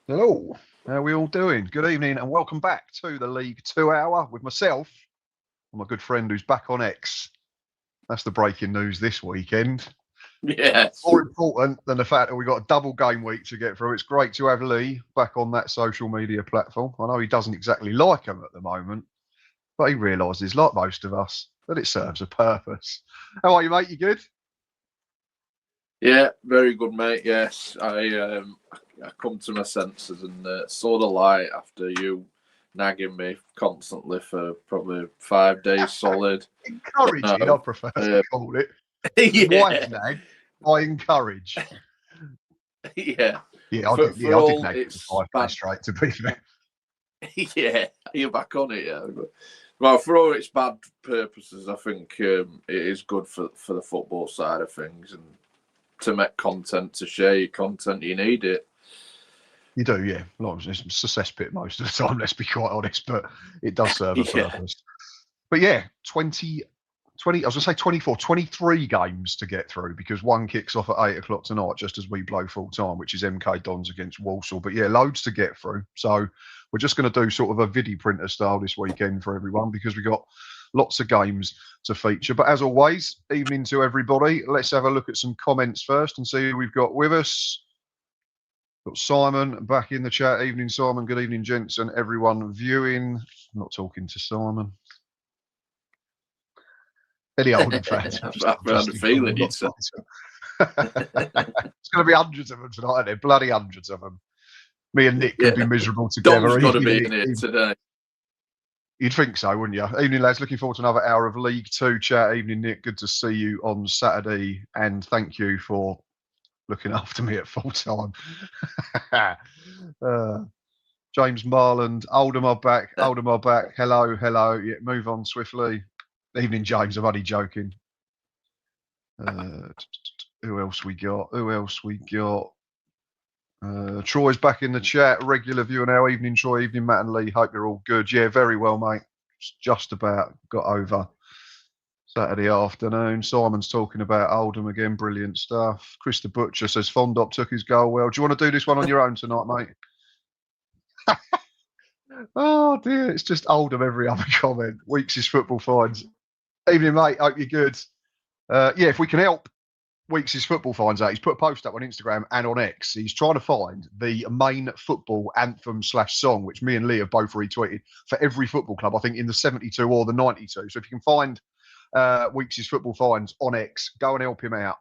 Hello, how are we all doing? Good evening and welcome back to the League 2 Hour with myself and my good friend who's back on X. That's the breaking news this weekend. Yes. More important than the fact that we've got a double game week to get through, it's great to have Lee back on that social media platform. I know he doesn't exactly like them at the moment, but he realises, like most of us, that it serves a purpose. How are you, mate? You good? Yeah, very good, mate. Yes, I come to my senses and saw the light after you nagging me constantly for probably 5 days solid. Encouraging, I No, prefer to uh, call it. Wife yeah, nag, I encourage. yeah. Yeah, I For did. for Yeah, I did all nag for it's 5 days bad. straight. To be fair, Yeah, you're back on it. Yeah, well, for all its bad purposes, I think it is good for the football side of things and to make content, to share your content. You need it. you do. Yeah, like it's a cesspit most of the time. Let's be quite honest, but it does serve a Yeah, purpose. But yeah, 20. I was going to say 24, 23 games to get through because one kicks off at 8 o'clock tonight, just as we blow full time, which is MK Dons against Walsall. But yeah, loads to get through. So we're just going to do sort of a vidi printer style this weekend for everyone because we got lots of games to feature. But as always, evening to everybody. Let's have a look at some comments first and see who we've got with us. Got Simon back in the chat. Evening, Simon. Good evening, gents, and everyone viewing. I'm not talking to Simon. Any Oldham fans? I Just had a interesting comment. feeling I'm not you'd say. talking to It's going to be hundreds of them tonight, aren't there? Bloody hundreds of them. Me and Nick could be Yeah, miserable Dom's together. got to Evening, be Nick. in it today. You'd think so, wouldn't you? Evening, lads. Looking forward to another hour of League Two chat. Evening, Nick. Good to see you on Saturday, and thank you for looking after me at full time. uh, James Marland, Oldham are back. Oldham are back. Hello, hello. Yeah, move on swiftly. Evening, James. I'm only joking. Uh, who else we got? Who else we got? Troy's back in the chat. Regular viewer now. Evening, Troy. Evening, Matt and Lee. Hope you're all good. Yeah, very well, mate. Just about got over Saturday afternoon. Simon's talking about Oldham again. Brilliant stuff. Chris the Butcher says Fondop took his goal well. Do you want to do this one on your own tonight, mate? Oh dear, it's just Oldham every other comment. Weeks' football finds. Evening, mate. Hope you're good. Yeah, if we can help Weeks' football finds out. He's put a post up on Instagram and on X. He's trying to find the main football anthem slash song, which me and Lee have both retweeted for every football club, I think in the 72 or the 92. So if you can find Weeks' football finds on X, go and help him out.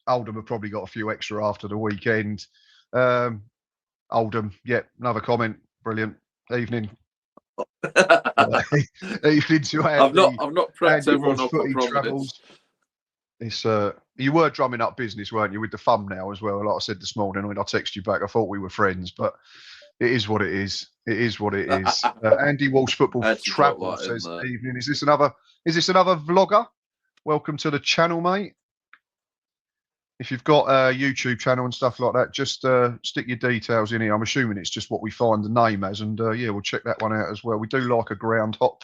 Oldham have probably got a few extra after the weekend. Oldham, yeah, another comment. Brilliant. Evening. Evening to Andy. I've not prepped Andy everyone Walsh up. I footy promise. travels. It's you were drumming up business, weren't you, with the thumbnail as well? Like I said this morning when I texted you back, I thought we were friends, but it is what it is. It is what it is. Andy Walsh football I had to drop travel that in says, there. "Evening. Is this another vlogger? Welcome to the channel, mate. If you've got a YouTube channel and stuff like that, just stick your details in here. I'm assuming it's just what we find the name as, and yeah, we'll check that one out as well. We do like a ground hop.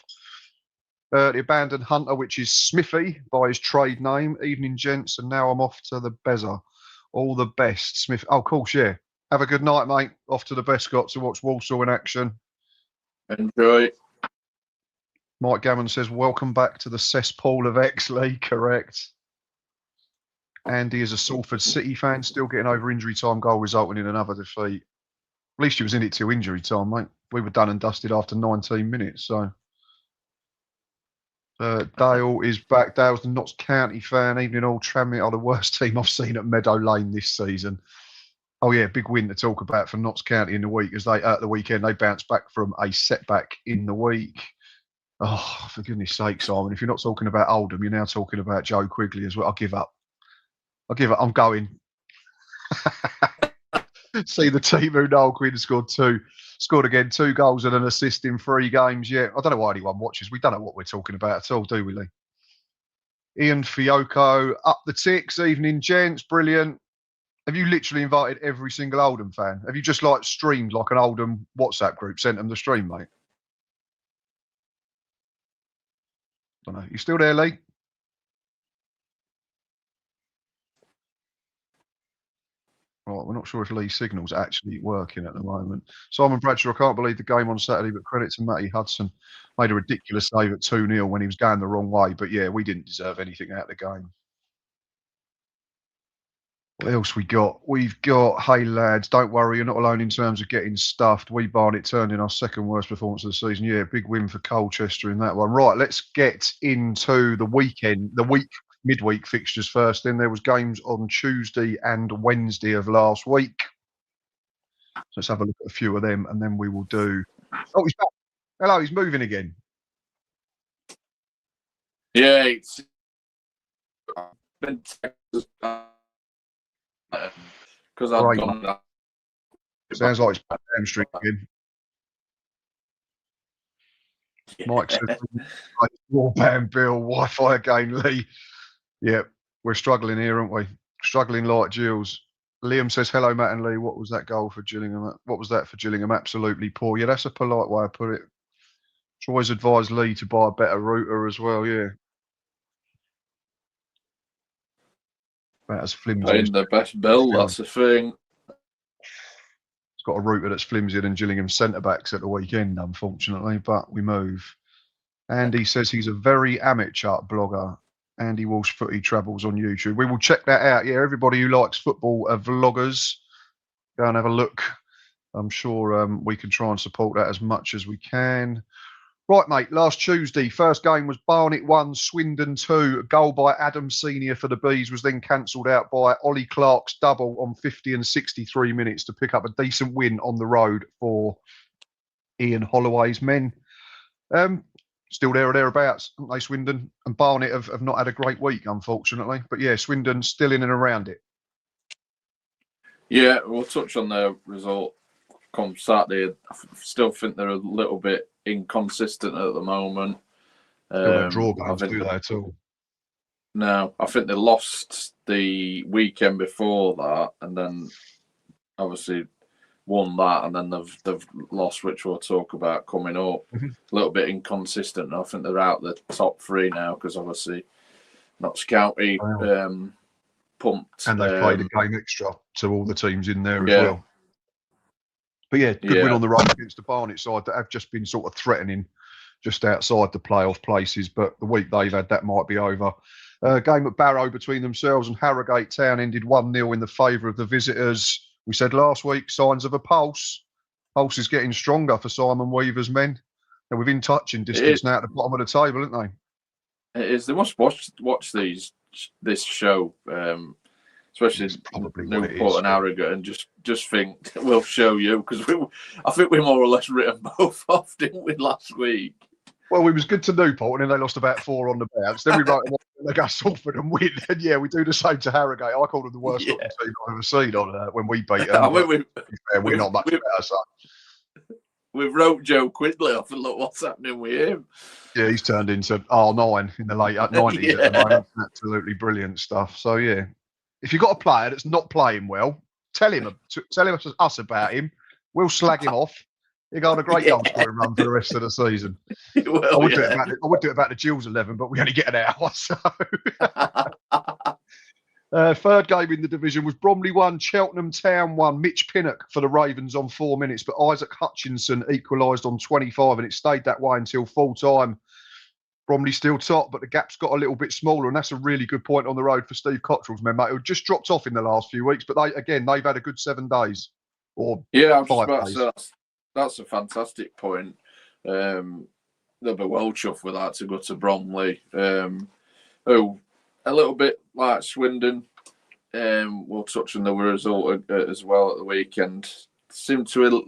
The Abandoned Hunter, which is Smithy by his trade name. Evening, gents, and now I'm off to the Bezza. All the best, Smith. Oh, of course, yeah. Have a good night, mate. Off to the Bescott to watch Walsall in action. Enjoy. Mike Gammon says, welcome back to the cesspool of Exley. Correct. Andy is a Salford City fan, still getting over injury time goal resulting in another defeat. At least he was in it till injury time, mate. We were done and dusted after 19 minutes, so... Dale is back. Dale's the Notts County fan. Evening all. Tranmere are the worst team I've seen at Meadow Lane this season. Oh yeah, big win to talk about for Notts County in the week as they at the weekend they bounced back from a setback in the week. Oh, for goodness sake, Simon! If you're not talking about Oldham, you're now talking about Joe Quigley as well. I'll give up. I'm going. See the team who Noel Quinn scored again, 2 goals and an assist in 3 games. Yeah, I don't know why anyone watches. We don't know what we're talking about at all, do we, Lee? Ian Fiocco, up the ticks. Evening, gents. Brilliant. Have you literally invited every single Oldham fan? Have you just like streamed like an Oldham WhatsApp group, sent them the stream, mate? I don't know. You still there, Lee? Right, we're not sure if Lee's signal's actually working at the moment. Simon Bradshaw, I can't believe the game on Saturday, but credit to Matty Hudson. Made a ridiculous save at 2-0 when he was going the wrong way. But yeah, we didn't deserve anything out of the game. What else we got? We've got, hey lads, don't worry, you're not alone in terms of getting stuffed. We Barnet turned in our second worst performance of the season. Yeah, big win for Colchester in that one. Right, let's get into the weekend, midweek fixtures first. Then there was games on Tuesday and Wednesday of last week. So let's have a look at a few of them, and then we will do. Oh, he's back. Hello, he's moving again. Yeah, it's been because I've gone. Sounds like it's back hamstring again. Mike says, broadband bill, Wi-Fi again, Lee. Yeah, we're struggling here, aren't we? Struggling like Gills. Liam says, hello, Matt and Lee. What was that goal for Gillingham? What was that for Gillingham? Absolutely poor. Yeah, that's a polite way to put it. Should always advise Lee to buy a better router as well, yeah. About as flimsy. Paying the best bill, that's the thing. It's got a router that's flimsier than Gillingham's centre-backs at the weekend, unfortunately, but we move. Andy says he's a very amateur blogger. Andy Walsh Footy Travels on YouTube. We will check that out. Yeah, everybody who likes football are vloggers. Go and have a look. I'm sure we can try and support that as much as we can. Right, mate, last Tuesday, first game was Barnet 1, Swindon 2. A goal by Adam Senior for the Bees was then cancelled out by Ollie Clark's double on 50 and 63 minutes to pick up a decent win on the road for Ian Holloway's men. Still there or thereabouts, haven't they, Swindon? And Barnet have not had a great week, unfortunately. But yeah, Swindon still in and around it. Yeah, we'll touch on the result come Saturday. I still think they're a little bit inconsistent at the moment. Draw games, do they at all? No, I think they lost the weekend before that, and then obviously won that, and then they've lost, which we'll talk about coming up. A little bit inconsistent. I think they're out the top three now because obviously Notts County pumped, and they played a game extra to all the teams in there as well. But yeah, good win on the road against the Barnet side that have just been sort of threatening just outside the playoff places. But the week they've had, that might be over. Game at Barrow between themselves and Harrogate Town ended 1-0 in the favour of the visitors. We said last week, signs of a pulse. Pulse is getting stronger for Simon Weaver's men. They're within touching distance now at the bottom of the table, aren't they? It is. They must watch this show, especially Newport and Harrogate, and just think we'll show you, because I think we more or less written both off, didn't we, last week? Well, we was good to Newport, and then they lost about 4 on the bounce. Then we wrote them off, and they go Salford and win. And yeah, we do the same to Harrogate. I called them the worst team I've ever seen on when we beat them. We're not much better, so. We've wrote Joe Quigley off, and look what's happening with him. Yeah, he's turned into R9 in the late 90s at the moment. Absolutely brilliant stuff. So yeah, if you've got a player that's not playing well, tell us about him. We'll slag him off. He'll go on a great goal scoring run for the rest of the season. Well, I would do it about the Gills 11, but we only get an hour. So third game in the division was Bromley 1, Cheltenham Town 1. Mitch Pinnock for the Ravens on 4 minutes, but Isaac Hutchinson equalised on 25, and it stayed that way until full time. Bromley still top, but the gap's got a little bit smaller, and that's a really good point on the road for Steve Cottrell's men, mate, who just dropped off in the last few weeks, but they've had a good 7 days. Or yeah, I was just about to say that's a fantastic point. They'll be well chuffed with that to go to Bromley. Who a little bit like Swindon. We'll touch on the result as well at the weekend. Seemed to have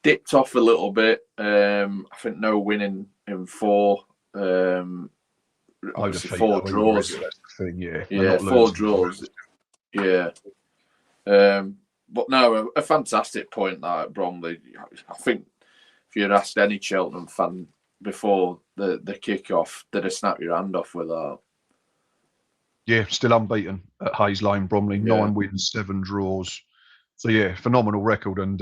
dipped off a little bit. I think no winning in 4. Obviously 4 draws. Yeah, 4 draws. Yeah. But no, a fantastic point that at Bromley. I think if you'd asked any Cheltenham fan before the kick-off, they'd have snapped your hand off with that. Yeah, still unbeaten at Hayes Lane, Bromley. 9 wins, 7 draws. So yeah, phenomenal record. And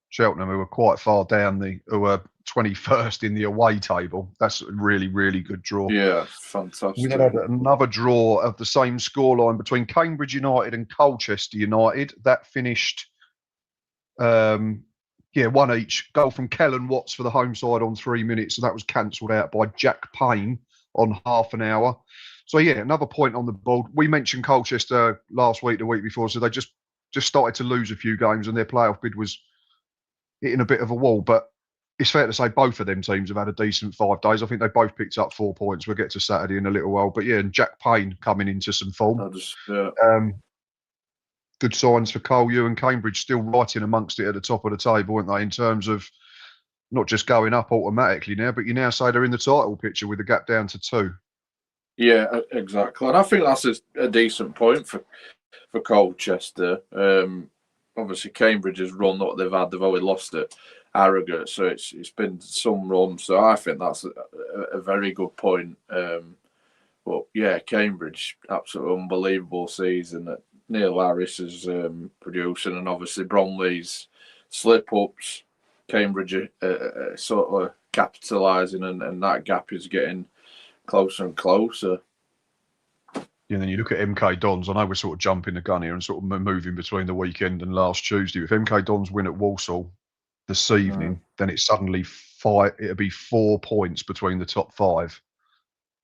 Cheltenham, who were quite far down who were 21st in the away table. That's a really, really good draw. Yeah, fantastic. We then had another draw of the same scoreline between Cambridge United and Colchester United. That finished, 1 each. Goal from Kellen Watts for the home side on 3 minutes, and that was cancelled out by Jack Payne on half an hour. So, another point on the board. We mentioned Colchester last week, the week before, so they just started to lose a few games and their playoff bid was hitting a bit of a wall. But it's fair to say both of them teams have had a decent 5 days. I think they both picked up 4 points. We'll get to Saturday in a little while. But, and Jack Payne coming into some form. Good signs for Cole U and Cambridge still right in amongst it at the top of the table, aren't they, in terms of not just going up automatically now, but you now say they're in the title picture with the gap down to 2. Yeah, exactly. And I think that's a decent point for Colchester. Obviously, Cambridge has run what they've had. They've only lost at Harrogate, so it's been some run. So I think that's a very good point. But yeah, Cambridge, absolutely unbelievable season that Neil Harris is producing, and obviously Bromley's slip-ups. Cambridge are sort of capitalising, and that gap is getting closer and closer. Yeah, and then you look at MK Dons. I know we're sort of jumping the gun here and sort of moving between the weekend and last Tuesday. If MK Dons win at Walsall this evening, then it's suddenly it'll be 4 points between the top 5.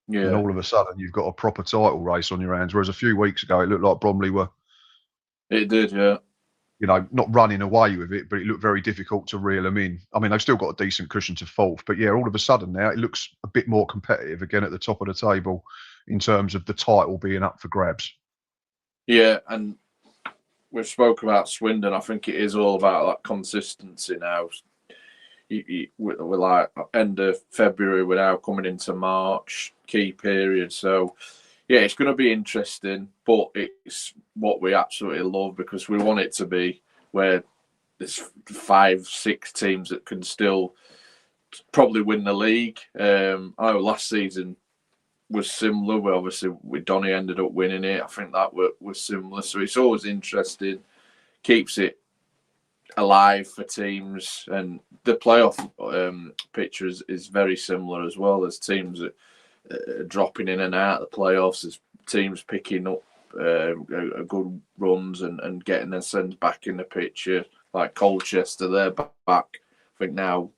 Yeah. And all of a sudden, you've got a proper title race on your hands. Whereas a few weeks ago, it looked like Bromley were. It did, yeah. Not running away with it, but it looked very difficult to reel them in. I mean, they've still got a decent cushion to 4th, but all of a sudden now it looks a bit more competitive again at the top of the table in terms of the title being up for grabs. Yeah, and we've spoke about Swindon. I think it is all about that consistency now. We're like end of February, we're now coming into March, key period. So, it's going to be interesting, but it's what we absolutely love because we want it to be where there's 5-6 teams that can still probably win the league. I know last season was similar. With Donny ended up winning it. I think that was similar. So it's always interesting, keeps it alive for teams, and the playoff picture is very similar as well. There's teams that dropping in and out of the playoffs, there's teams picking up good runs and getting themselves back in the picture, like Colchester. They're back. I think now,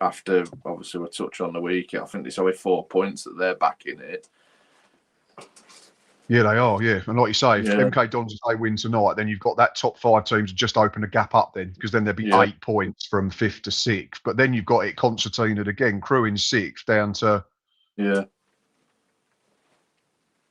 after obviously we touch on the week, I think there's only 4 points that they're back in it. Yeah, they are. Yeah, and like you say, if MK Dons, if they win tonight, then you've got that top 5 teams just open a gap up then, because then there'd be 8 points from 5th to 6th. But then you've got it concertinaed again, Crewe in 6th down to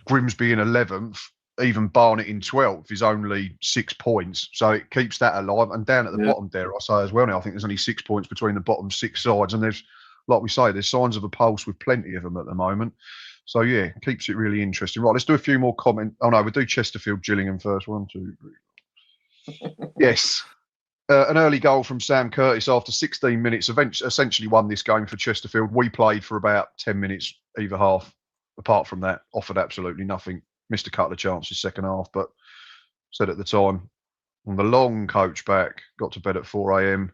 Grimsby in 11th. Even Barnet in 12th is only 6 points, so it keeps that alive. And down at the bottom, dare I say as well. Now I think there's only 6 points between the bottom 6 sides, and there's, like we say, there's signs of a pulse with plenty of them at the moment. So keeps it really interesting. Right, let's do a few more comments. Oh no, we'll do Chesterfield Gillingham first. 1, 2, 3. Yes. An early goal from Sam Curtis after 16 minutes essentially won this game for Chesterfield. We played for about 10 minutes either half. Apart from that, offered absolutely nothing. Missed a couple of chances second half, but said at the time, on the long coach back, got to bed at 4 a.m.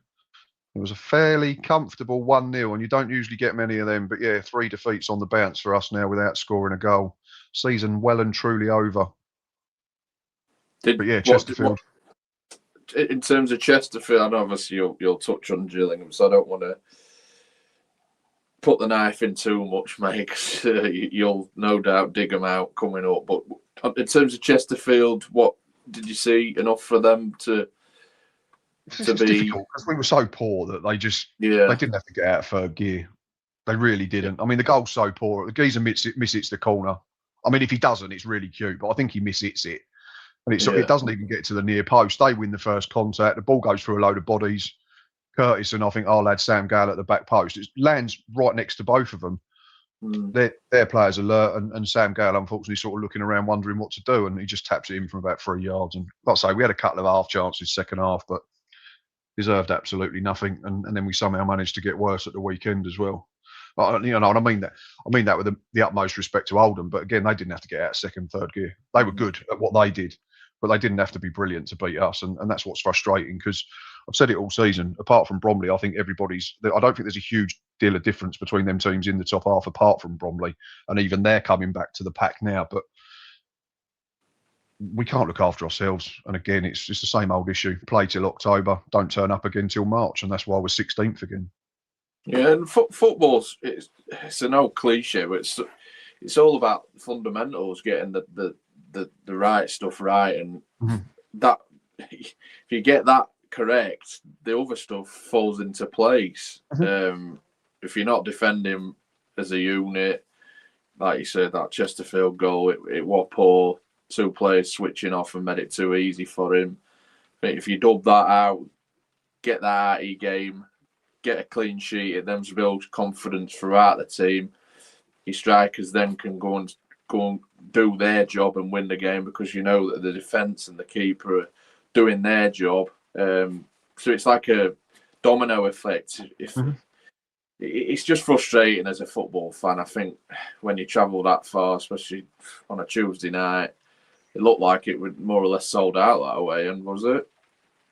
It was a fairly comfortable 1-0, and you don't usually get many of them. But 3 defeats on the bounce for us now without scoring a goal. Season well and truly over. Chesterfield. In terms of Chesterfield, I know obviously you'll touch on Gillingham, so I don't want to put the knife in too much, mate, because you'll no doubt dig them out coming up. But in terms of Chesterfield, what did you see enough for them to be difficult? Because we were so poor that they just they didn't have to get out of third gear. They really didn't. I mean, the goal's so poor. The geezer miss the corner. I mean, if he doesn't, it's really cute, but I think he hits it. And it doesn't even get to the near post. They win the first contact. The ball goes through a load of bodies. Curtis and I think our lad Sam Gale at the back post. It lands right next to both of them. Their players alert, and Sam Gale unfortunately sort of looking around wondering what to do, and he just taps it in from about 3 yards. And like I say, we had a couple of half chances second half, but deserved absolutely nothing. And then we somehow managed to get worse at the weekend as well. And I mean that with the utmost respect to Oldham, but again, they didn't have to get out of second, third gear. They were good at what they did. but they didn't have to be brilliant to beat us, and that's what's frustrating, because I've said it all season. Apart from Bromley, I think I don't think there's a huge deal of difference between them teams in the top half, apart from Bromley, and even they're coming back to the pack now. But we can't look after ourselves, and again, it's just the same old issue: play till October, don't turn up again till March, and that's why we're 16th again. Yeah, and football's it's an old cliche, but it's all about fundamentals, getting the right stuff right, and that if you get that correct, the other stuff falls into place. If you're not defending as a unit, like you said, that Chesterfield goal, it was poor. 2 players switching off and made it too easy for him. But if you dub that out, get that out of your game, get a clean sheet, it then builds confidence throughout the team. Your strikers then can go and do their job and win the game, because you know that the defence and the keeper are doing their job. So it's like a domino effect. It's just frustrating as a football fan. I think when you travel that far, especially on a Tuesday night, it looked like it would more or less sold out that way, and was it?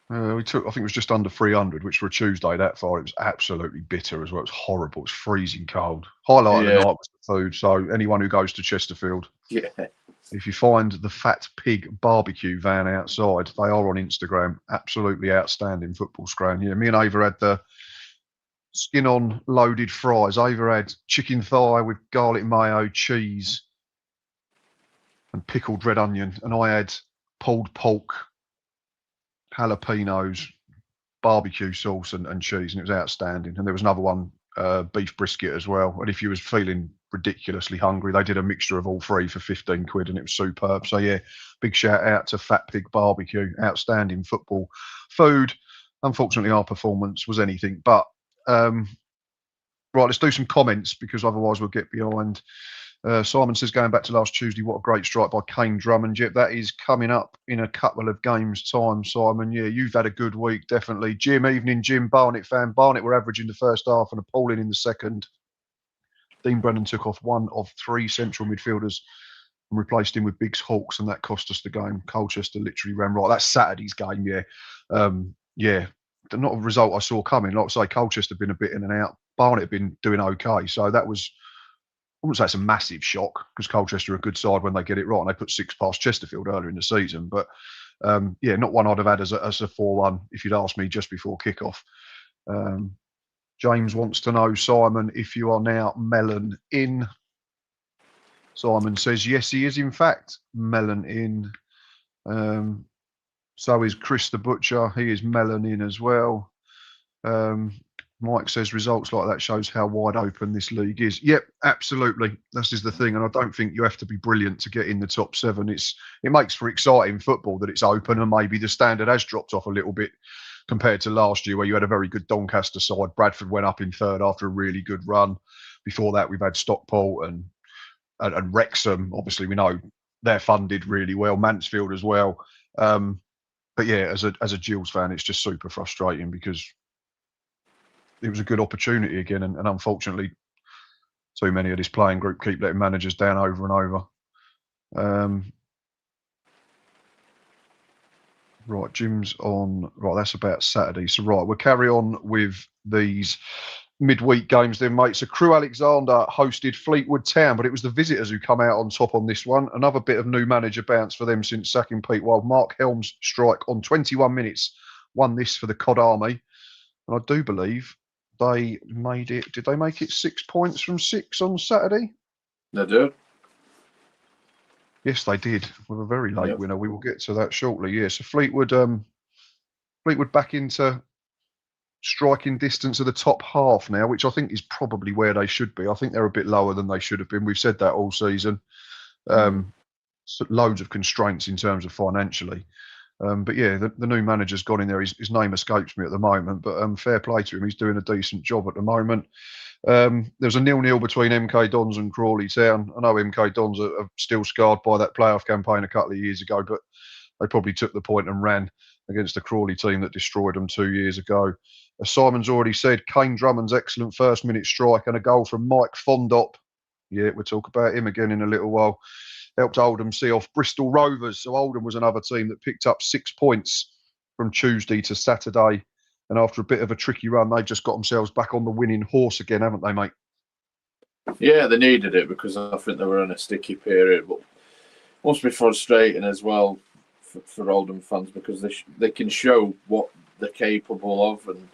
I think it was just under 300, which for a Tuesday that far, it was absolutely bitter as well. It was horrible. It was freezing cold. Highlight of the night was the food. So anyone who goes to Chesterfield, if you find the Fat Pig barbecue van outside, they are on Instagram. Absolutely outstanding football scran. Yeah, me and Ava had the skin-on loaded fries. Ava had chicken thigh with garlic mayo, cheese, and pickled red onion, and I had pulled pork, jalapenos, barbecue sauce, and cheese, and it was outstanding. And there was another one, beef brisket as well. And if you was feeling ridiculously hungry, they did a mixture of all 3 for 15 quid, and it was superb. So yeah, big shout out to Fat Pig Barbecue. Outstanding football food. Unfortunately, our performance was anything but. Right, let's do some comments, because otherwise we'll get behind. Simon says, going back to last Tuesday, what a great strike by Kane Drummond. Yep, that is coming up in a couple of games' time, Simon. Yeah, you've had a good week, definitely. Jim, evening, Jim, Barnet fan. Barnet were average in the first half and appalling in the second. Dean Brennan took off 1 of 3 central midfielders and replaced him with Biggs Hawks, and that cost us the game. Colchester literally ran right. That's Saturday's game, yeah. Yeah, not a result I saw coming. Like I say, Colchester had been a bit in and out. Barnet had been doing okay, so that was... I wouldn't say it's a massive shock, because Colchester are a good side when they get it right, and they put 6 past Chesterfield earlier in the season. But yeah, not one I'd have had as a 4-1 if you'd asked me just before kickoff. James wants to know, Simon, if you are now melon in. Simon says, yes, he is in fact melon in. So is Chris the Butcher. He is melon in as well. Mike says results like that shows how wide open this league is. Yep, absolutely. This is the thing, and I don't think you have to be brilliant to get in the top 7. It makes for exciting football that it's open, and maybe the standard has dropped off a little bit compared to last year, where you had a very good Doncaster side. Bradford went up in third after a really good run. Before that, we've had Stockport and Wrexham. Obviously, we know they're funded really well. Mansfield as well. But yeah, as a Gills fan, it's just super frustrating, because it was a good opportunity again, and unfortunately, too many of this playing group keep letting managers down over and over. Right, Jim's on. Right, that's about Saturday. So right, we'll carry on with these midweek games then, mate. So Crewe Alexander hosted Fleetwood Town, but it was the visitors who come out on top on this one. Another bit of new manager bounce for them since sacking Pete Wild. Mark Helm's strike on 21 minutes won this for the Cod Army, and I do believe they made it. Did they make it 6 points from 6 on Saturday? They did. Yes, they did, with a very late winner. We will get to that shortly. Yeah, so Fleetwood back into striking distance of the top half now, which I think is probably where they should be. I think they're a bit lower than they should have been. We've said that all season. So loads of constraints in terms of financially. But yeah, the new manager's got in there. His name escapes me at the moment, but fair play to him. He's doing a decent job at the moment. There's a 0-0 between MK Dons and Crawley Town. I know MK Dons are still scarred by that playoff campaign a couple of years ago, but they probably took the point and ran against the Crawley team that destroyed them 2 years ago. As Simon's already said, Kane Drummond's excellent first-minute strike and a goal from Mike Fondop. Yeah, we'll talk about him again in a little while. helped Oldham see off Bristol Rovers. So Oldham was another team that picked up 6 points from Tuesday to Saturday. And after a bit of a tricky run, they've just got themselves back on the winning horse again, haven't they, mate? Yeah, they needed it because I think they were in a sticky period. But it must be frustrating as well for Oldham fans because they can show what they're capable of and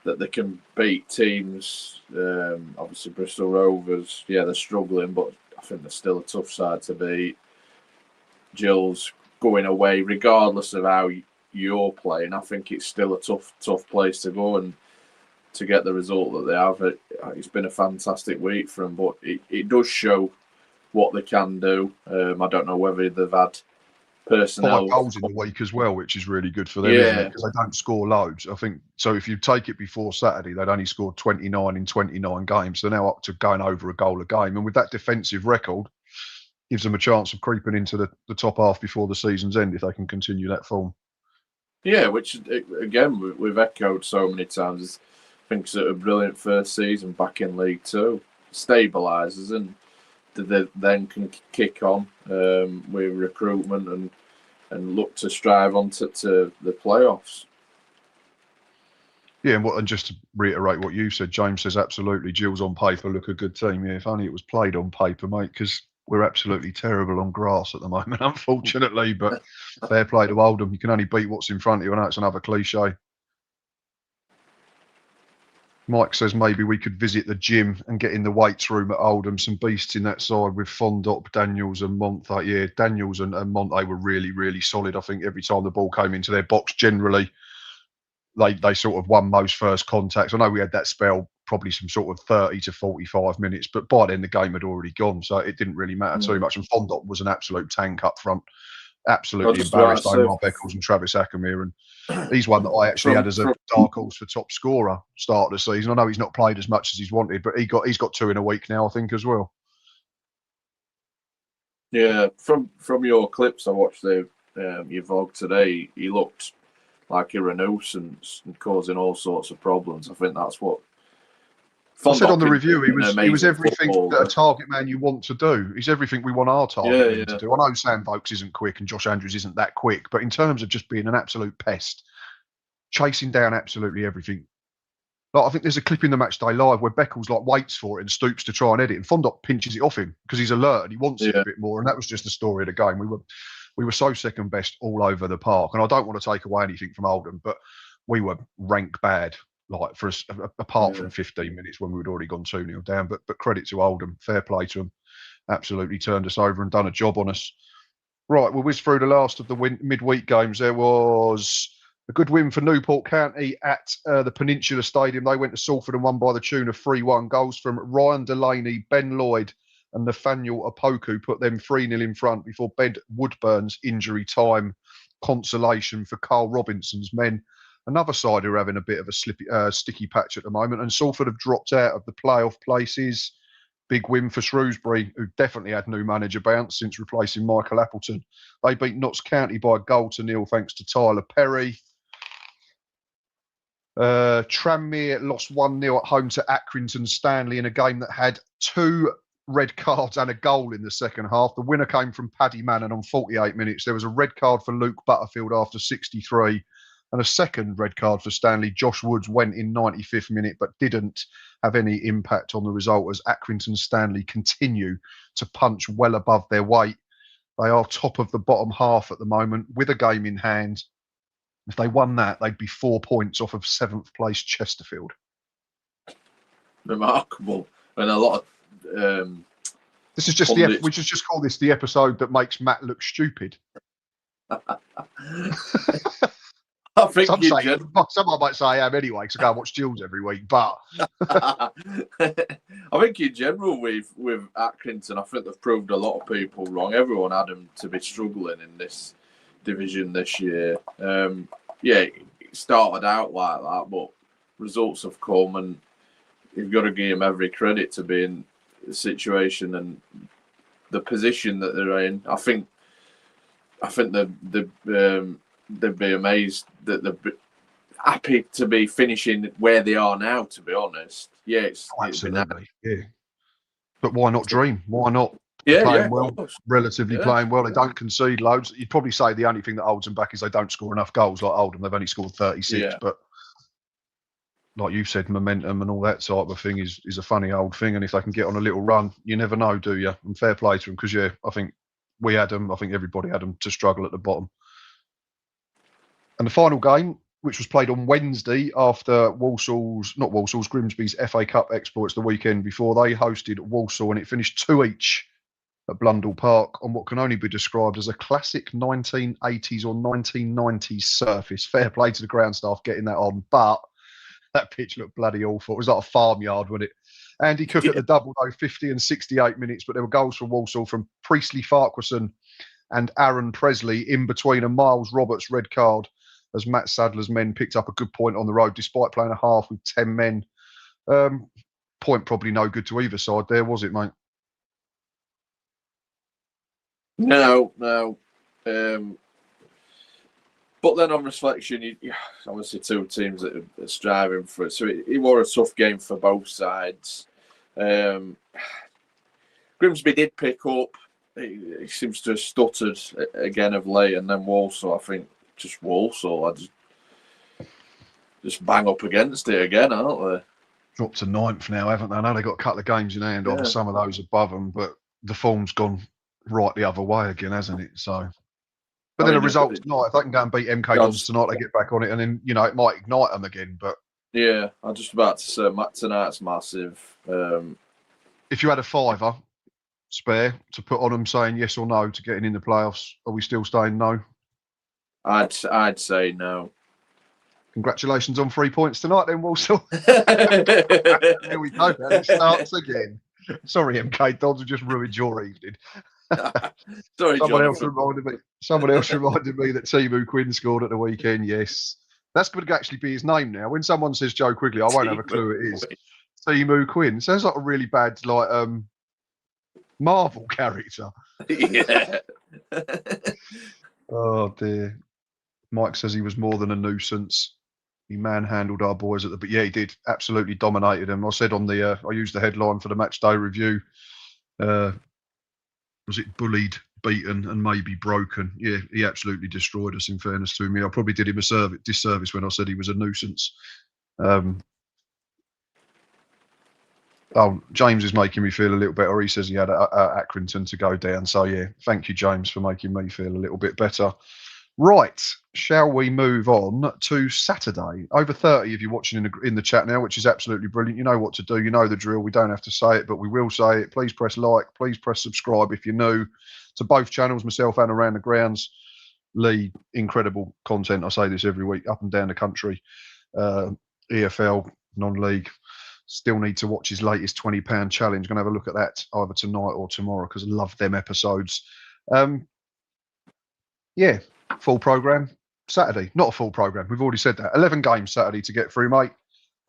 that they can beat teams. Obviously, Bristol Rovers, yeah, they're struggling, but I think they're still a tough side to beat. Gills going away, regardless of how you're playing, I think it's still a tough place to go and to get the result that they have. It's been a fantastic week for them, but it does show what they can do. I don't know whether they've had personnel. 5 goals in the week as well, which is really good for them, isn't it? Because they don't score loads. I think so. If you take it before Saturday, they'd only scored 29 in 29 games. They're now up to going over a goal a game, and with that defensive record, gives them a chance of creeping into the top half before the season's end if they can continue that form. Yeah, which again we've echoed so many times. I think it's a brilliant first season back in League Two, stabilises and they then can kick on with recruitment and look to strive on to the playoffs. Yeah, and just to reiterate what you said, James says absolutely. Gills on paper look a good team. Yeah, if only it was played on paper, mate, because we're absolutely terrible on grass at the moment, unfortunately. But fair play to Oldham. You can only beat what's in front of you. I know it's another cliche. Mike says maybe we could visit the gym and get in the weights room at Oldham. Some beasts in that side with Fondop, Daniels and Monte. Yeah, Daniels and Monte were really, really solid. I think every time the ball came into their box, generally, they sort of won most first contacts. I know we had that spell, probably some sort of 30 to 45 minutes, but by then the game had already gone, so it didn't really matter too much. And Fondop was an absolute tank up front. Absolutely embarrassed Omar Beckles and Travis Ackermere, and he's one that I actually had as a dark horse for top scorer start of the season. I know he's not played as much as he's wanted, but he's got 2 in a week now, I think, as well. Yeah, from your clips I watched your vlog today, he looked like you're a nuisance and causing all sorts of problems. I think that's what I said on the review. He was everything that a target man you want to do. He's everything we want our target man to do. I know Sam Vokes isn't quick and Josh Andrews isn't that quick, but in terms of just being an absolute pest, chasing down absolutely everything. Like, I think there's a clip in the Matchday Live where Beckles waits for it and stoops to try and edit, and Fondop pinches it off him because he's alert and he wants it a bit more. And that was just the story of the game. We were so second best all over the park, and I don't want to take away anything from Oldham, but we were rank bad. For us, apart from 15 minutes when we had already gone 2-0 down, but credit to Oldham, fair play to them, absolutely turned us over and done a job on us. Right, we'll whiz through the last of the midweek games. There was a good win for Newport County at the Peninsula Stadium. They went to Salford and won by the tune of 3-1. Goals from Ryan Delaney, Ben Lloyd and Nathaniel Opoku put them 3-0 in front before Ben Woodburn's injury time consolation for Carl Robinson's men. Another side who are having a bit of a sticky patch at the moment, and Salford have dropped out of the playoff places. Big win for Shrewsbury, who definitely had new manager bounce since replacing Michael Appleton. They beat Notts County by 1-0 thanks to Tyler Perry. Tranmere lost 1-0 at home to Accrington Stanley in a game that had 2 red cards and a goal in the second half. The winner came from Paddy Mannon on 48 minutes. There was a red card for Luke Butterfield after 63. And a second red card for Stanley. Josh Woods went in 95th minute, but didn't have any impact on the result as Accrington Stanley continue to punch well above their weight. They are top of the bottom half at the moment with a game in hand. If they won that, they'd be 4 points off of 7th place Chesterfield. Remarkable. And a lot of... This is just we should just call this the episode that makes Matt look stupid. I think someone might say I am anyway, because I go and watch Gills every week. But I think in general with Accrington, I think they've proved a lot of people wrong. Everyone had them to be struggling in this division this year. It started out like that, but results have come, and you've got to give them every credit to be in the situation and the position that they're in. I think they'd be amazed that they're happy to be finishing where they are now, to be honest. Yeah, absolutely. Yeah. But why not dream? Why not playing well, relatively playing well. They don't concede loads. You'd probably say the only thing that holds them back is they don't score enough goals like Oldham. They've only scored 36, but like you said, momentum and all that type of thing is a funny old thing. And if they can get on a little run, you never know, do you? And fair play to them because, I think we had them. I think everybody had them to struggle at the bottom. And the final game, which was played on Wednesday after Grimsby's FA Cup exploits the weekend before, they hosted Walsall and it finished 2-2 at Blundell Park on what can only be described as a classic 1980s or 1990s surface. Fair play to the ground staff getting that on, but that pitch looked bloody awful. It was like a farmyard, wasn't it? Andy Cook at the double, though, 50 and 68 minutes, but there were goals for Walsall from Priestley Farquharson and Aaron Presley in between a Miles Roberts red card as Matt Sadler's men picked up a good point on the road despite playing a half with 10 men. Point probably no good to either side there, was it, mate? No. But then on reflection, obviously two teams that are striving for it. So it was a tough game for both sides. Grimsby did pick up. He seems to have stuttered again of late. And then Walsall, I think, Walsall, I just bang up against it again, aren't they? Dropped to 9th now, haven't they? I know they've got a couple of games in hand over some of those above them, but the form's gone right the other way again, hasn't it? So, but then the result tonight, if they can go and beat MK Dons tonight, they get back on it, and then it might ignite them again. But yeah, I was just about to say tonight's massive. If you had a fiver spare to put on them, saying yes or no to getting in the playoffs, are we still staying no? I'd say no. Congratulations on 3 points tonight, then, Walsall. Here we go. It starts again. Sorry, MK Dons, have just ruined your evening. Sorry, someone else reminded me that Timu Quinn scored at the weekend. Yes, that's going to actually be his name now. When someone says Joe Quigley, I won't have a clue who it is. Timu Quinn sounds like a really bad Marvel character. Yeah. Oh dear. Mike says he was more than a nuisance. He manhandled our boys but yeah, he did. Absolutely dominated them. I said on the I used the headline for the match day review. Was it bullied, beaten, and maybe broken? Yeah, he absolutely destroyed us, in fairness to me. I probably did him a disservice when I said he was a nuisance. James is making me feel a little better. He says he had Accrington to go down. So, yeah, thank you, James, for making me feel a little bit better. Right, shall we move on to Saturday? Over 30 if you're watching in the chat now, which is absolutely brilliant. You know what to do. You know the drill. We don't have to say it, but we will say it. Please press like. Please press subscribe if you're new to both channels, myself and Around the Grounds. Lee, incredible content. I say this every week, up and down the country. EFL, non-league. Still need to watch his latest £20 challenge. Going to have a look at that either tonight or tomorrow because I love them episodes. Yeah. Full programme Saturday. Not a full programme. We've already said that. 11 games Saturday to get through, mate.